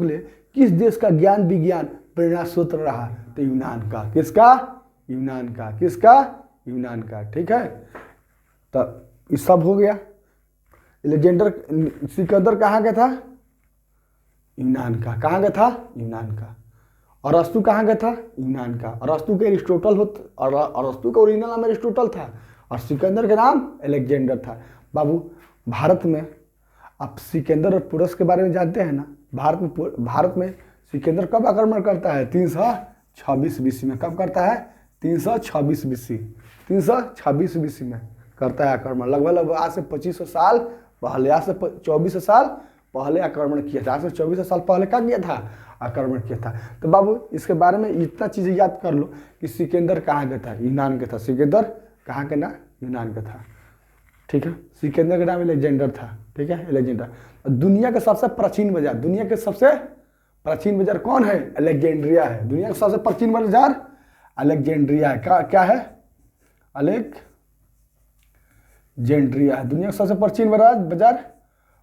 के लिए किस देश का ज्ञान विज्ञान प्रेरणा सूत्र रहा, तो यूनान का। किसका, यूनान का। किसका, यूनान का। ठीक है, तो ये सब हो गया। अलेक्जेंडर, सिकंदर कहाँ का था, यूनान का। कहाँ का था, यूनान का। अरस्तु कहाँ का था, यूनान का। अरस्तु के एरिस्टोटल होता, और अरस्तु का ओरिजिनल नाम एरिस्टोटल था और सिकंदर का नाम अलेक्जेंडर था। बाबू भारत में आप सिकंदर और पुरस के बारे में जानते हैं ना। भारत में सिकंदर कब आक्रमण करता है, 326 BC में। कब करता है? 326 BC, 326 BC में करता है आक्रमण। लगभग आज से 2500 साल पहले, आज से 2400 साल पहले आक्रमण किया था। आज से 2400 साल पहले क्या किया था? आक्रमण किया था। तो बाबू इसके बारे में इतना चीज़ें याद कर लो कि सिकंदर कहाँ का था? यूनान का था। सिकंदर कहाँ का ना? यूनान का था। ठीक है, सिकंदर का नाम अलेक्जेंडर था। ठीक है, अलेक्जेंडर। दुनिया का सबसे प्राचीन बाजार, दुनिया के सबसे प्राचीन बाजार कौन है? अलेक्जेंड्रिया है। दुनिया का सबसे प्राचीन बाजार अलेक्जेंड्रिया है। क्या है? अलेक्जेंड्रिया है। दुनिया का सबसे प्राचीन बाजार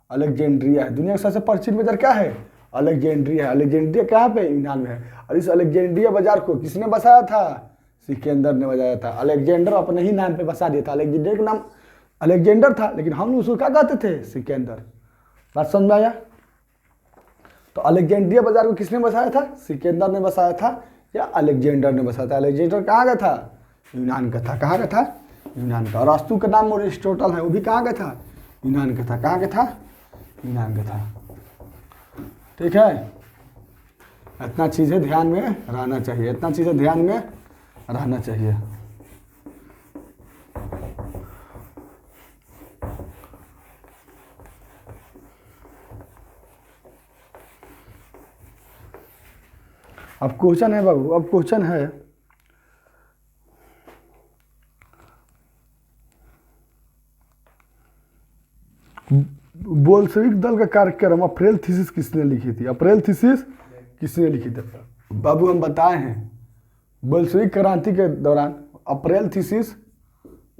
अलेक्जेंड्रिया है। दुनिया का सबसे प्राचीन बाजार क्या है? अलेक्जेंड्रिया है। अलेक्जेंड्रिया कहाँ पे? यूनान में है। और इस अलेक्जेंड्रिया बाजार को किसने बसाया था? सिकंदर ने बसाया था। अलेक्जेंडर अपने ही नाम पे बसा दिया था। अलेक्जेंडर का नाम अलेक्जेंडर था, लेकिन हम उसको क्या कहते थे? सिकंदर। बात समझ में आया? तो अलेक्जेंड्रिया बाजार को किसने बसाया था? सिकंदर ने बसाया था या अलेक्जेंडर ने बसाया था? अलेक्जेंडर कहाँ का था? यूनान का था। कहाँ का था? यूनान का। और अस्तु का नाम अरिस्टोटल है, वो भी कहाँ का था? यूनान का था। कहाँ का था? यूनान का था। ठीक है, इतना चीज़ें ध्यान में रहना चाहिए, इतना चीज़ें ध्यान में रहना चाहिए। अब क्वेश्चन है बाबू, अब क्वेश्चन है बोल्शेविक दल का कार्यक्रम अप्रैल थीसिस किसने लिखी थी? अप्रैल थीसिस किसने लिखी थी? बाबू हम बताए हैं बोल्शेविक क्रांति के दौरान अप्रैल थीसिस,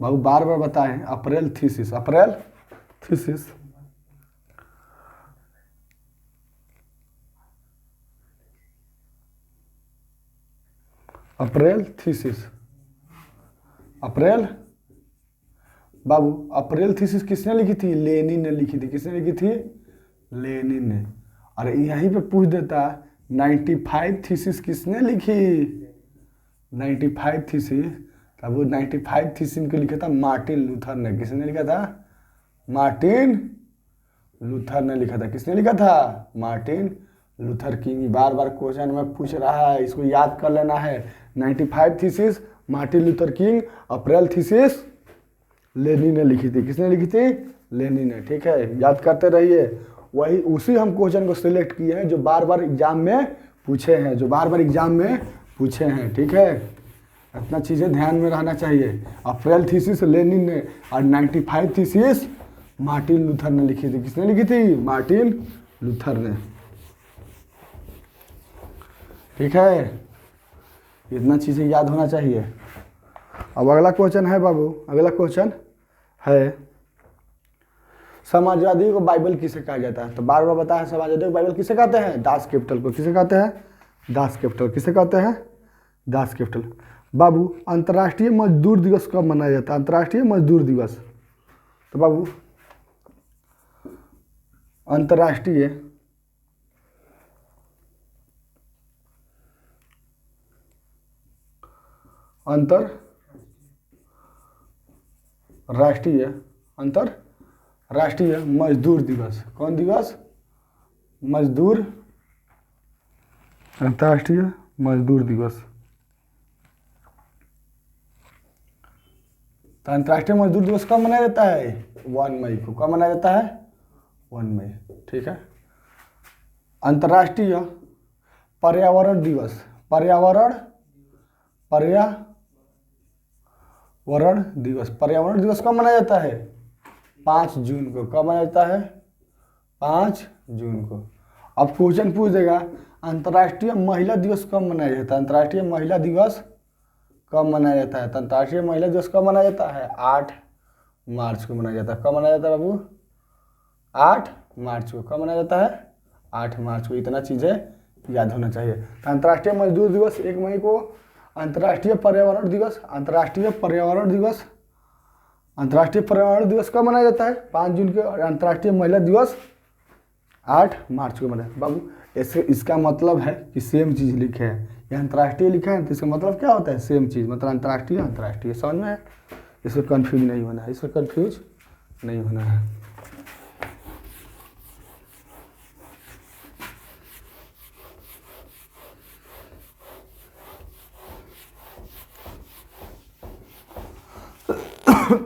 बाबू बार बार बताए हैं April thesis, April thesis April thesis, अप्रैल बाबू अप्रैल थीसिस किसने लिखी थी? लेनिन ने लिखी थी। किसने लिखी थी? लेनिन ने। अरे यहीं पे पूछ देता 95 थीसिस किसने लिखी? 95 थीसिस, तब वो 95 थीसिस को लिखा था मार्टिन लूथर ने। किसने लिखा था? मार्टिन लूथर ने लिखा था। किसने लिखा था? Martin Luther King. बार बार क्वेश्चन में पूछ रहा है, इसको याद कर लेना है। 95 thesis Martin Luther king, April thesis Lenin ने लिखी थी। किसने लिखी थी? लेनिन ने। ठीक है, याद करते रहिए। वही उसी हम क्वेश्चन को सिलेक्ट किए हैं जो बार बार एग्जाम में पूछे हैं, जो बार बार एग्जाम में पूछे हैं। ठीक है, इतना चीज़ें ध्यान में रहना चाहिए। अप्रैल थीसिस लेनिन ने और 95 थीसिस मार्टिन लूथर ने लिखी थी। किसने लिखी थी? मार्टिन लूथर ने। ठीक है, इतना चीज़ें याद होना चाहिए। अब अगला क्वेश्चन है बाबू, अगला क्वेश्चन है समाजवादी को बाइबल किसे कहा जाता है? तो बार बार बताया समाजवादी को बाइबल किसे कहते हैं? दास कैपिटल को। किसे कहते हैं? Das Kapital. किसे कहते हैं? Das Kapital. बाबू अंतर्राष्ट्रीय मजदूर दिवस कब मनाया जाता है? अंतर्राष्ट्रीय मजदूर दिवस, तो बाबू अंतर्राष्ट्रीय अंतरराष्ट्रीय मजदूर दिवस। कौन दिवस? मजदूर, अंतर्राष्ट्रीय मजदूर दिवस। तो अंतर्राष्ट्रीय मजदूर दिवस कब मनाया जाता है? 1 मई को। कब मनाया जाता है? 1 मई। ठीक है, अंतर्राष्ट्रीय पर्यावरण दिवस, पर्यावरण दिवस, पर्यावरण दिवस कब मनाया जाता है? 5 जून को। कब मनाया जाता है? 5 जून को। अब क्वेश्चन पूछ देगा अंतर्राष्ट्रीय महिला दिवस कब मनाया जाता है? अंतर्राष्ट्रीय महिला दिवस कब मनाया जाता है? तो अंतर्राष्ट्रीय महिला दिवस कब मनाया जाता है? 8 मार्च को मनाया जाता है। कब मनाया जाता है बाबू? 8 मार्च को। कब मनाया जाता है? 8 मार्च को। इतना चीज़ें याद होना चाहिए। तो अंतर्राष्ट्रीय मजदूर दिवस 1 मई को, अंतर्राष्ट्रीय पर्यावरण दिवस, अंतर्राष्ट्रीय पर्यावरण दिवस कब मनाया जाता है? 5 जून को। और अंतर्राष्ट्रीय महिला दिवस 8 मार्च को मनाया। बाबू इसका मतलब है कि सेम चीज़ लिखे हैं, ये अंतर्राष्ट्रीय लिखा है तो इसका मतलब क्या होता है? सेम चीज़, मतलब अंतर्राष्ट्रीय। समझ में है? इसको कंफ्यूज नहीं होना है, इसको कंफ्यूज नहीं होना है। अब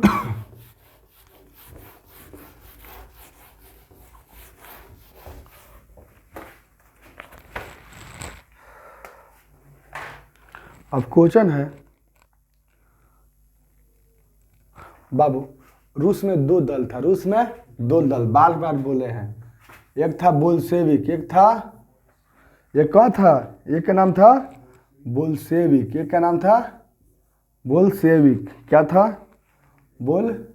क्वेश्चन है बाबू, रूस में दो दल था, रूस में दो दल बार बार बोले हैं। एक था बोल्शेविक, एक कौन था? एक का नाम था बोल्शेविक, एक का नाम था बोल्शेविक। क्या था? बोल्शेविक।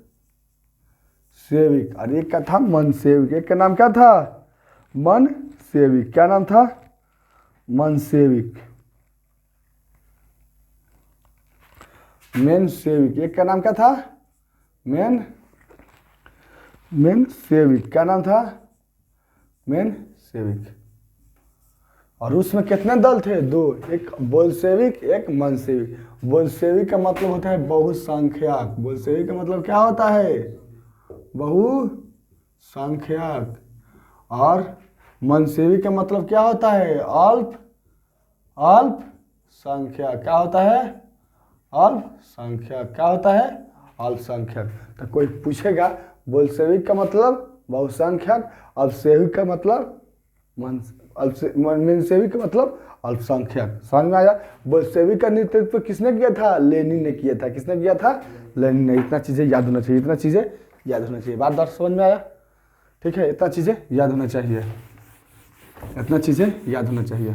और एक का था मनसेविक। एक का नाम क्या था? मनसेविक। क्या नाम था? मनसेविक। मेनसेविक। एक का नाम क्या था? मेनसेविक। क्या नाम था? मेनसेविक। और रूस में कितने दल थे? दो, एक बोल्शेविक, एक मनसेविक। बोल्शेविक का मतलब होता है बहुसंख्यक। बोल्शेविक का मतलब क्या होता है? बहुसंख्यक। और मनसेविक का मतलब क्या होता है? अल्पसंख्यक। क्या होता है? अल्पसंख्यक। क्या होता है? अल्पसंख्यक। तो कोई पूछेगा बोल्शेविक का मतलब बहुसंख्यक, अल्पसेविक का मतलब मेनसेविक का मतलब अल्पसंख्यक। समझ में आया? बोल्शेविक का नेतृत्व किसने किया था? लेनिन ने किया था। किसने किया था? लेनिन ने। इतना चीजें याद होना चाहिए, इतना चीजें याद होना चाहिए। बात बात समझ में आया? ठीक है, इतना चीजें याद होना चाहिए, इतना चीजें याद होना चाहिए।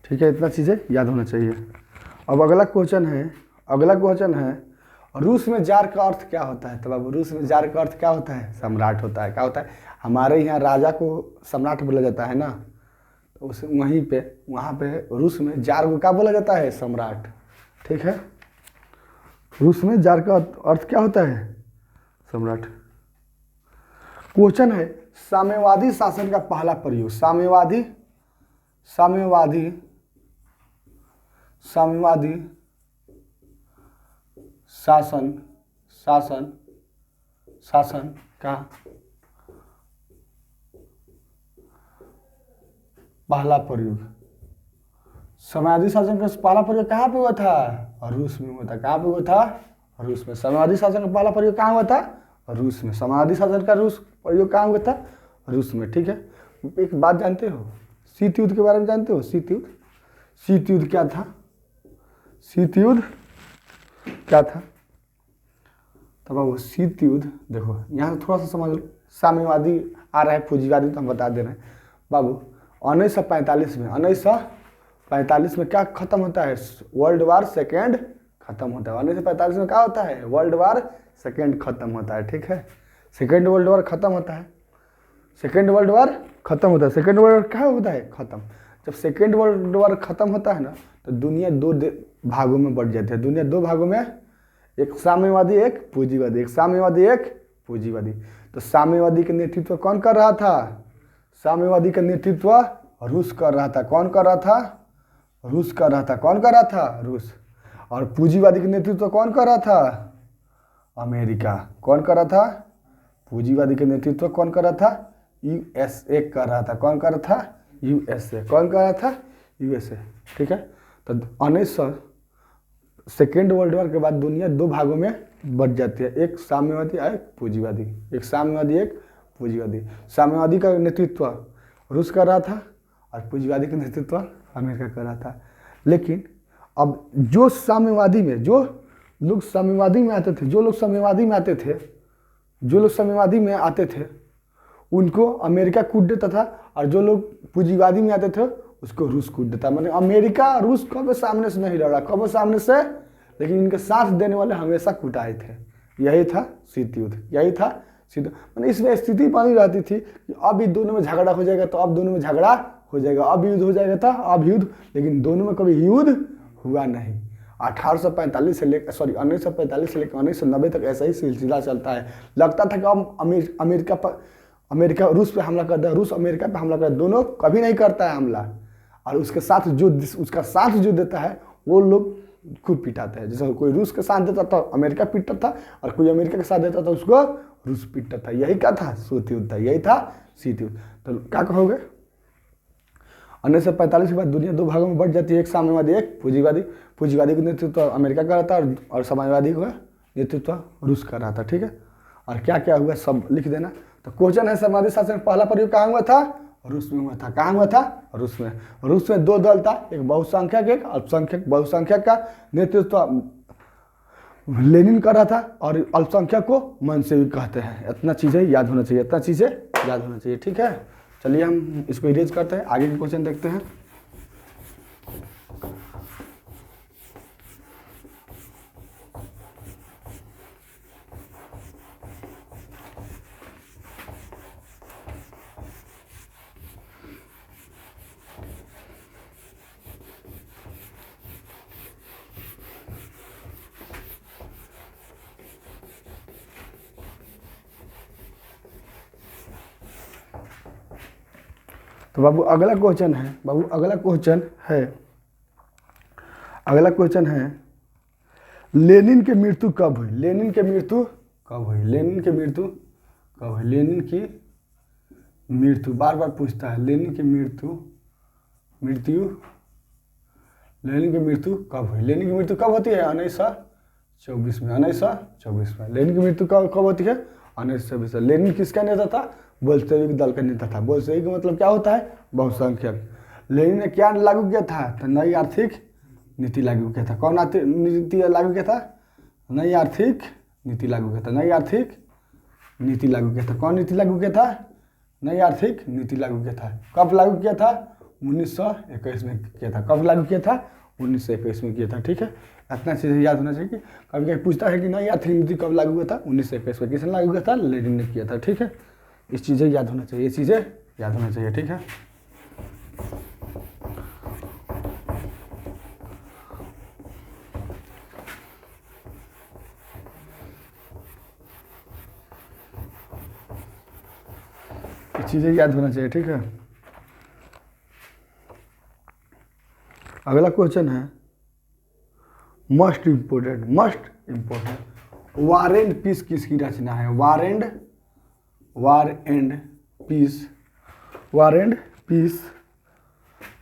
ठीक है, इतना चीज़ें याद होना चाहिए। अब अगला क्वेश्चन है, रूस में जार का अर्थ क्या होता है? तो बाबू, रूस में जार का अर्थ क्या होता है? सम्राट होता है। क्या होता है? हमारे यहाँ राजा को सम्राट बोला जाता है ना, तो उस वहाँ पे रूस में जार को क्या बोला जाता है? सम्राट। ठीक है, रूस में जार का अर्थ क्या होता है? सम्राट। क्वेश्चन है, साम्यवादी शासन का पहला प्रयोग। साम्यवादी शासन का पहला प्रयोग। साम्यवादी शासन का पहला प्रयोग कहाँ पे हुआ था? रूस में हुआ था। कहाँ पे हुआ था? रूस में। साम्यवादी शासन का पहला प्रयोग कहाँ हुआ था? रूस में। साम्यवादी शासन का प्रयोग कहाँ हुआ था? रूस में। ठीक है, एक बात जानते हो, शीत युद्ध के बारे में जानते हो? शीत युद्ध क्या था? शीत युद्ध क्या था? तब वो शीत युद्ध देखो, यहाँ थोड़ा सा समझ लो। साम्यवादी आ रहा है, पूंजीवादी तो हम बता दे रहे हैं बाबू। 1945 में क्या खत्म होता है? वर्ल्ड वार सेकेंड खत्म होता है। 1945 में क्या होता है? वर्ल्ड वार सेकेंड खत्म होता है। ठीक है, सेकेंड वर्ल्ड वार खत्म होता है। सेकेंड वर्ल्ड वार खत्म होता है। सेकेंड वर्ल्ड वार क्या होता है? खत्म। जब सेकेंड वर्ल्ड वार खत्म होता है ना, तो दुनिया दो भागों में बढ़ जाती है। दुनिया दो भागों में, एक साम्यवादी, एक पूंजीवादी। एक साम्यवादी, एक पूंजीवादी। तो साम्यवादी का नेतृत्व कौन कर रहा था? साम्यवादी का नेतृत्व रूस कर रहा था। कौन कर रहा था? रूस कर रहा था। कौन कर रहा था? रूस। और पूंजीवादी का नेतृत्व कौन कर रहा था? अमेरिका। कौन कर रहा था? पूंजीवादी का नेतृत्व कौन कर रहा था? यूएसए कर रहा था। कौन कर रहा था? यूएसए। कौन कर रहा था? यूएसए। ठीक है, तो 1900 सेकेंड वर्ल्ड वॉर के बाद दुनिया दो भागों में बट जाती है, एक साम्यवादी और एक पूंजीवादी। एक साम्यवादी, एक पूंजीवादी। साम्यवादी का नेतृत्व रूस कर रहा था और पूंजीवादी का नेतृत्व अमेरिका कर रहा था। लेकिन अब जो साम्यवादी में, जो लोग साम्यवादी में आते थे, जो लोग साम्यवादी में आते थे उनको अमेरिका कूट देता था, और जो लोग पूंजीवादी में आते थे उसको रूस कूट देता। मतलब अमेरिका रूस कभी सामने से नहीं लड़ा, कभी सामने से, लेकिन इनके साथ देने वाले हमेशा कुटाए थे। यही था शीत युद्ध, यही था शीत। मतलब इसमें स्थिति बनी रहती थी कि अब ये दोनों में झगड़ा हो जाएगा तो अब दोनों में झगड़ा हो जाएगा, अब युद्ध हो जाएगा था अब युद्ध, लेकिन दोनों में कभी युद्ध हुआ नहीं। 1945 से लेकर 1990 तक ऐसा ही सिलसिला चलता है। लगता था कि अब अमेरिका रूस पे हमला कर दे, रूस अमेरिका पे हमला कर दे, दोनों कभी नहीं करता है हमला। और उसका साथ जो देता है वो लोग खूब पिटाते हैं। जैसे कोई रूस का साथ देता था अमेरिका पीटता था, और कोई अमेरिका का साथ देता था उसको रूस पीटता था। यही क्या था? शीत युद्ध था। यही था शीत युद्ध। तो क्या कहोगे? 1945 के बाद दुनिया दो भागों में बढ़ जाती है, एक साम्यवादी एक पूंजीवादी। पूंजीवादी का नेतृत्व अमेरिका कर रहा था और समाजवादी का नेतृत्व रूस कर रहा था। ठीक है, और क्या क्या हुआ सब लिख देना। तो क्वेश्चन है, साम्यवादी शासन पहला प्रयोग कहाँ हुआ था? रूस में हुआ था। कहाँ हुआ था? रूस में। रूस में दो दल था, एक बहुसंख्यक एक अल्पसंख्यक। बहुसंख्यक का नेतृत्व लेनिन कर रहा था और अल्पसंख्यक को मनसेवी कहते हैं। इतना चीज़ें याद होना चाहिए, इतना चीज़ें याद होना चाहिए। ठीक है, चलिए हम इसको इरेज करते हैं, आगे के क्वेश्चन देखते हैं। तो बाबू अगला क्वेश्चन है, अगला क्वेश्चन है लेनिन की मृत्यु कब हुई? लेनिन की मृत्यु कब हुई? लेनिन की मृत्यु कब हुई? लेनिन की मृत्यु बार बार पूछता है। लेनिन की मृत्यु लेनिन की मृत्यु कब हुई? लेनिन की मृत्यु कब होती है? 1924 में। 1924 में लेनिन की मृत्यु कब होती है? 1924 में। लेनिन किसका नेता था? बोल्शेविक दल का नेता था। बोल्शेविक मतलब क्या होता है? बहुसंख्यक। लेनिन ने क्या लागू किया था? तो नई आर्थिक नीति लागू किया था। कौन नीति लागू किया था? नई आर्थिक नीति लागू किया था। नई आर्थिक नीति लागू किया था। कौन नीति लागू किया था? नई आर्थिक नीति लागू किया था। कब लागू किया था? 1921 में किया था। कब लागू किया था? 1921 में किया था। ठीक है, इतना चीज़ें याद होना चाहिए कि कभी कभी पूछता है कि नई आर्थिक नीति कब लागू हुआ था? 1921 में। किसने लागू किया था? लेनिन ने किया था। ठीक है, इस चीज़ें याद होना चाहिए, ये चीज़ें याद होना चाहिए। ठीक है, ये चीज़ें याद होना चाहिए। ठीक है, अगला क्वेश्चन है most important War and Peace किसकी रचना है? वार एंड पीस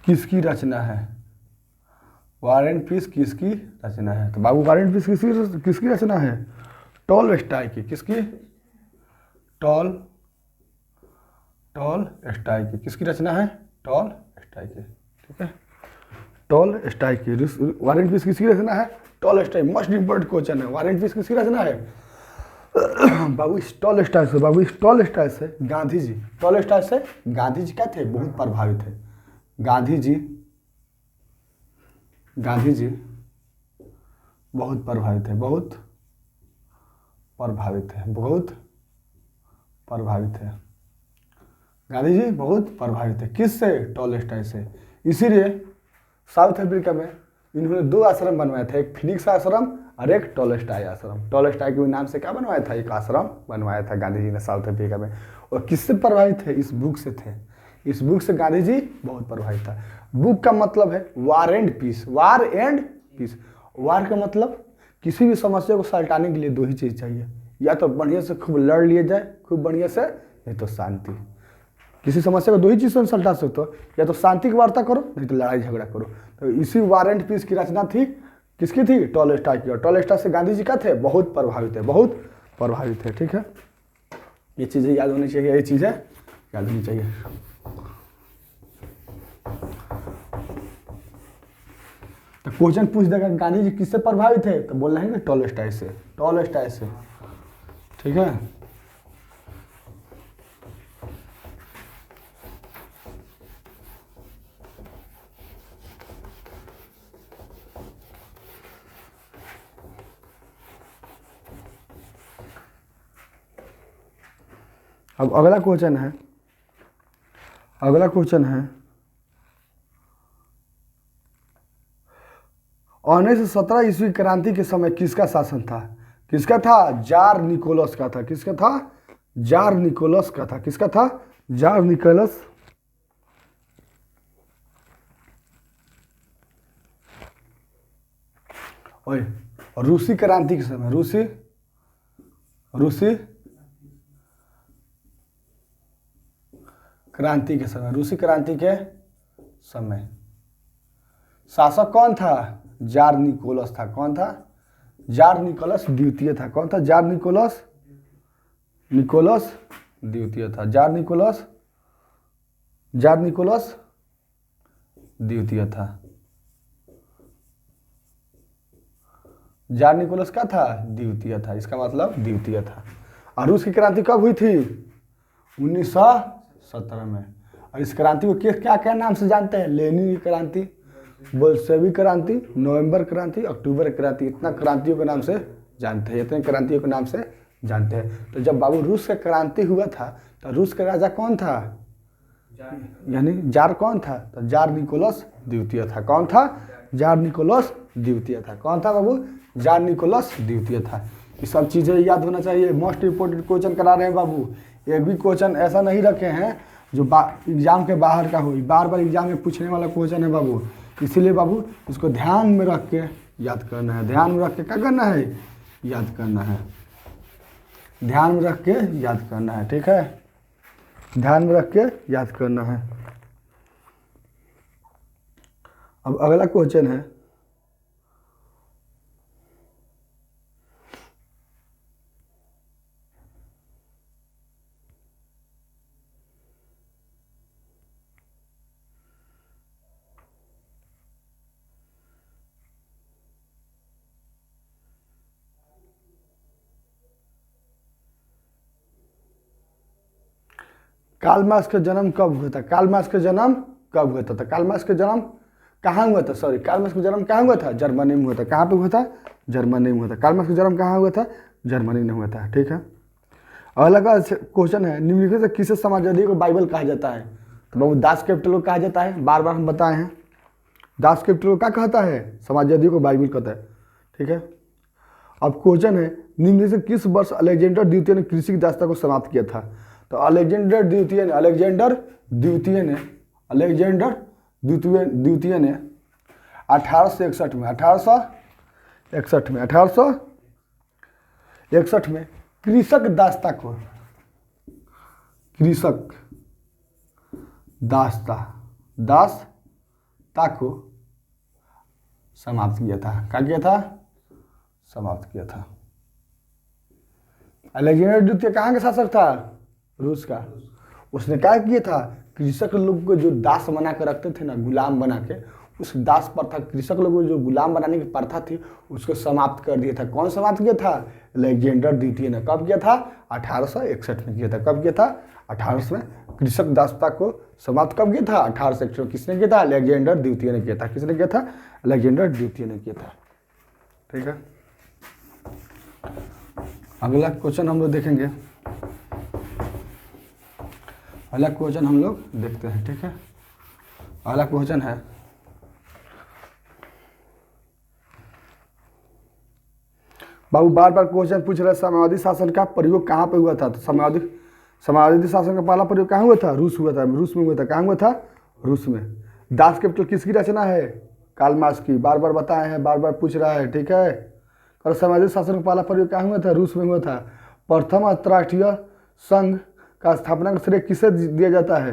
किसकी रचना है? वार एंड पीस किसकी रचना है? तो बाबू वार एंड पीस किसकी रचना है? टॉलस्टॉय की। किसकी? टॉलस्टॉय की। किसकी रचना है? टॉलस्टॉय की। ठीक है, टॉलस्टॉय की। वार एंड पीस किसकी रचना है? टॉलस्टॉय। मोस्ट इंपोर्टेंट क्वेश्चन है, वार एंड पीस किसकी रचना है? बाबू टॉलस्टॉय से गांधी जी। टॉलस्टॉय से गांधी जी क्या थे? बहुत प्रभावित थे। गांधी जी बहुत प्रभावित है। गांधी जी बहुत प्रभावित है। किससे? टॉलस्टॉय से। इसीलिए साउथ अफ्रीका में इन्होंने दो आश्रम बनवाया था, एक फिनिक्स आश्रम और एक टॉलस्टॉय आश्रम। टॉलस्टॉय के नाम से क्या बनवाया था? एक आश्रम बनवाया था गांधी जी ने साउथ अफ्रीका में। और किससे प्रभावित थे? इस बुक से थे। इस बुक से गांधी जी बहुत प्रभावित था। बुक का मतलब है वार एंड पीस। वार का मतलब किसी भी समस्या को सलटाने के लिए दो ही चीज़ चाहिए, या तो बढ़िया से खूब लड़ लिया जाए, खूब बढ़िया से, नहीं तो शांति। किसी समस्या को दो ही चीज़ से सलटा सकते हो, या तो शांति की वार्ता करो, नहीं तो लड़ाई झगड़ा करो। तो इसी वार एंड पीस की रचना थी किसकी थी? टॉलस्टॉय की। और टॉलस्टॉय से गांधी जी का थे बहुत प्रभावित है। ठीक है, ये चीज़ें याद होनी चाहिए, तो क्वेश्चन पूछ देगा गांधी जी किससे प्रभावित है, तो बोल रहे हैं टॉलस्टॉय से। ठीक है, अब अगला क्वेश्चन है 1917 ईस्वी क्रांति के समय किसका शासन था? किसका था? जार निकोलस का था। किसका था? जार निकोलस का था। किसका था? Tsar Nicholas. और रूसी क्रांति के समय, रूसी क्रांति के समय। शासक कौन था? जार निकोलस था। कौन था? जार निकोलस द्वितीय था। कौन था? जार निकोलस द्वितीय था। जार निकोलस द्वितीय था। जार निकोलस क्या था? द्वितीय था। इसका मतलब द्वितीय था। और रूस की क्रांति कब हुई थी? 1917 में। और इस क्रांति को क्या क्या नाम से जानते हैं? लेनिन की क्रांति, बोल्शेविक क्रांति, नवंबर क्रांति, अक्टूबर क्रांति। इतना क्रांतियों के नाम से जानते हैं, इतने क्रांतियों के नाम से जानते हैं। तो जब बाबू रूस का क्रांति हुआ था तो रूस का राजा कौन था? यानी जार कौन था? तो जार निकोलस द्वितीय था। कौन था? जार निकोलस द्वितीय था। कौन था बाबू? जार निकोलस द्वितीय था। ये सब चीज़ें याद होना चाहिए। मोस्ट इंपोर्टेंट क्वेश्चन करा रहे हैं बाबू। एक भी क्वेश्चन ऐसा नहीं रखे हैं जो एग्जाम के बाहर का हो। बार बार एग्जाम में पूछने वाला क्वेश्चन है बाबू। इसीलिए बाबू इसको ध्यान में रख के याद करना है। ध्यान में रख के क्या करना है? याद करना है। ध्यान में रख के याद करना है। ठीक है, ध्यान में रख के याद करना है। अब अगला क्वेश्चन है, कार्ल मार्क्स का जन्म कब हुआ था? कार्ल मार्क्स का जन्म कब हुआ था? कार्ल मार्क्स का जन्म कहाँ हुआ था? सॉरी, कार्ल मार्क्स का जन्म कहाँ हुआ था? जर्मनी में हुआ था। कहाँ पे हुआ था? जर्मनी में हुआ था। कार्ल मार्क्स का जन्म कहाँ हुआ था? जर्मनी में हुआ था। ठीक है, अगला क्वेश्चन है, निम्नलिखित से किसे समाजवादी को बाइबल कहा जाता है? तो बाबू दास कैपिटल को कहा जाता है। बार बार हम बताए हैं, दास कैपिटल को क्या कहता है? समाजवादी को बाइबल कहता है। ठीक है, अब क्वेश्चन है, निम्नलिखित से किस वर्ष अलेक्जेंडर द्वितीय ने कृषि की दासता को समाप्त किया था? तो अलेक्जेंडर द्वितीय ने 1861 में कृषक दासता को समाप्त किया था। क्या किया था? समाप्त किया था। अलेक्जेंडर द्वितीय कहाँ का शासक था? रूस का। उसने क्या किया था? कृषक लोग को जो दास बना के रखते थे ना, गुलाम बना के, उस दास प्रथा, कृषक लोग को जो गुलाम बनाने की प्रथा थी उसको समाप्त कर दिया था। कौन समाप्त किया था? अलेक्जेंडर द्वितीय ने। कब किया था? 1861 में किया था। कब किया था? 1800 में। कृषक दासता को समाप्त कब किया था? 1861। किसने किया था? अलेक्जेंडर द्वितीय ने किया था। किसने किया था? अलेक्जेंडर द्वितीय ने किया था। ठीक है, अगला क्वेश्चन हम लोग देखेंगे। अगला क्वेश्चन हम लोग देखते हैं। ठीक है, अगला क्वेश्चन है, बाबू बार बार क्वेश्चन पूछ रहे, साम्यवादी शासन का प्रयोग कहाँ पे हुआ था? तो साम्यवादी शासन का पहला प्रयोग कहाँ हुआ था? रूस हुआ था। रूस में हुआ था। कहाँ हुआ था? रूस में। दास कैपिटल किसकी रचना है? कार्ल मार्क्स की। बार बार बताए हैं, बार बार पूछ रहा है। ठीक है, और साम्यवादी शासन का पहला प्रयोग कहाँ हुआ था? रूस में हुआ था। प्रथम अंतर्राष्ट्रीय संघ का स्थापना का श्रेय किसे दिया जाता है?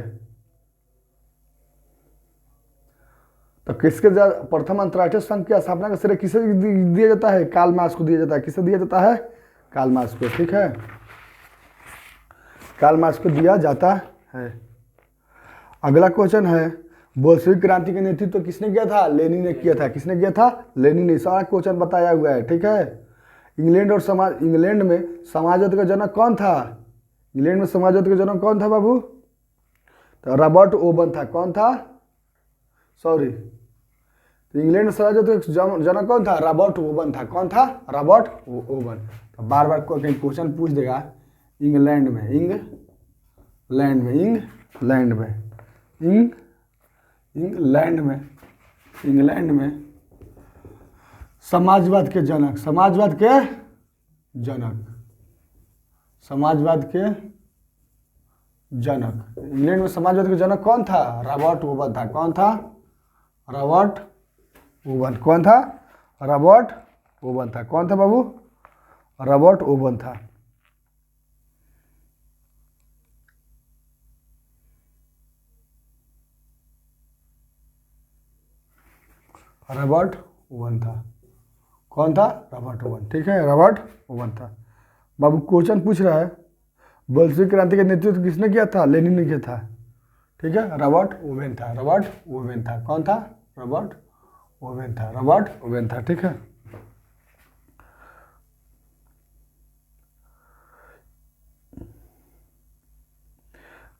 तो प्रथम अंतर्राष्ट्रीय संघ की स्थापना का श्रेय किसे दिया जाता है? कार्ल मार्क्स को दिया जाता है। किसे दिया जाता है? कार्ल मार्क्स को। ठीक है, कार्ल मार्क्स को दिया जाता है। अगला क्वेश्चन है, बोल्शेविक क्रांति का नेतृत्व किसने किया था? लेनिन ने किया था। किसने किया था? लेनिन ने। सारा क्वेश्चन बताया हुआ है। ठीक है, इंग्लैंड में समाजवाद का जनक कौन था? इंग्लैंड में समाजवाद का जनक कौन था बाबू? तो रॉबर्ट ओवन था। कौन था? सॉरी, तो इंग्लैंड में समाजवाद का जनक कौन था? रॉबर्ट ओवन था। कौन था? Robert oven. तो बार बार कोई क्वेश्चन पूछ देगा, इंग्लैंड में समाजवाद के जनक इंग्लैंड में समाजवाद के जनक कौन था? रॉबर्ट ओवन था। कौन था? Robert oven. कौन था? रॉबर्ट ओवन था। कौन था बाबू? रॉबर्ट ओवन था। रॉबर्ट ओवन था। कौन था? Robert oven. ठीक है, रॉबर्ट ओवन था। बाबू क्वेश्चन पूछ रहा है बोल्शेविक क्रांति का नेतृत्व किसने किया था? लेनिन ने किया था। ठीक है, रॉबर्ट ओवेन था। रॉबर्ट ओवेन था। कौन था? रॉबर्ट ओवेन था। रॉबर्ट ओवेन था। ठीक है,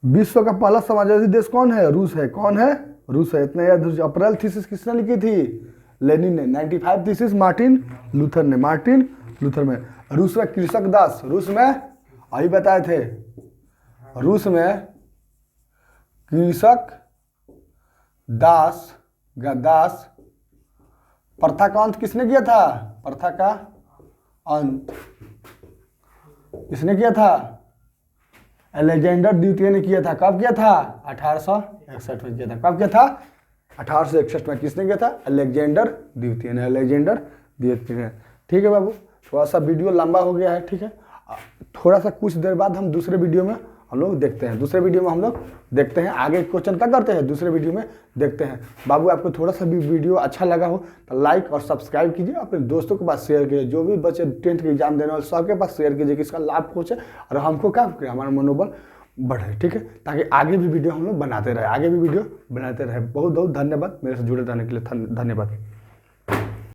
विश्व का पहला समाजवादी देश कौन है? रूस है। कौन है? रूस है। इतना याद। अप्रैल थीसिस किसने लिखी थी? लेनिन ने। 95 थीसिस मार्टिन लूथर ने। मार्टिन लूथर में। रूस में कृषक दास, रूस में अभी बताए थे, रूस में कृषक दास दास प्रथा का अंत किसने किया था? प्रथा का अंत किसने किया था? अलेक्जेंडर द्वितीय ने किया था। कब किया था? 1861 में किया था। कब किया था? 1861 में। किसने किया था? अलेक्जेंडर द्वितीय ने। अलेक्जेंडर द्वितीय ने। ठीक है बाबू, थोड़ा सा वीडियो लंबा हो गया है। ठीक है, थोड़ा सा कुछ देर बाद हम दूसरे वीडियो में हम लोग देखते हैं। दूसरे वीडियो में हम लोग देखते हैं आगे क्वेश्चन क्या करते हैं, दूसरे वीडियो में देखते हैं। बाबू आपको थोड़ा सा भी वीडियो अच्छा लगा हो तो लाइक और सब्सक्राइब कीजिए, अपने दोस्तों के पास शेयर कीजिए। जो भी बच्चे 10th के एग्जाम देने वाले सबके पास शेयर कीजिए कि इसका लाभ पहुँचे और हमको क्या करें, हमारा मनोबल बढ़े। ठीक है, ताकि आगे भी वीडियो हम लोग बनाते रहे, आगे भी वीडियो बनाते रहे। बहुत बहुत धन्यवाद मेरे से जुड़े रहने के लिए। धन्यवाद।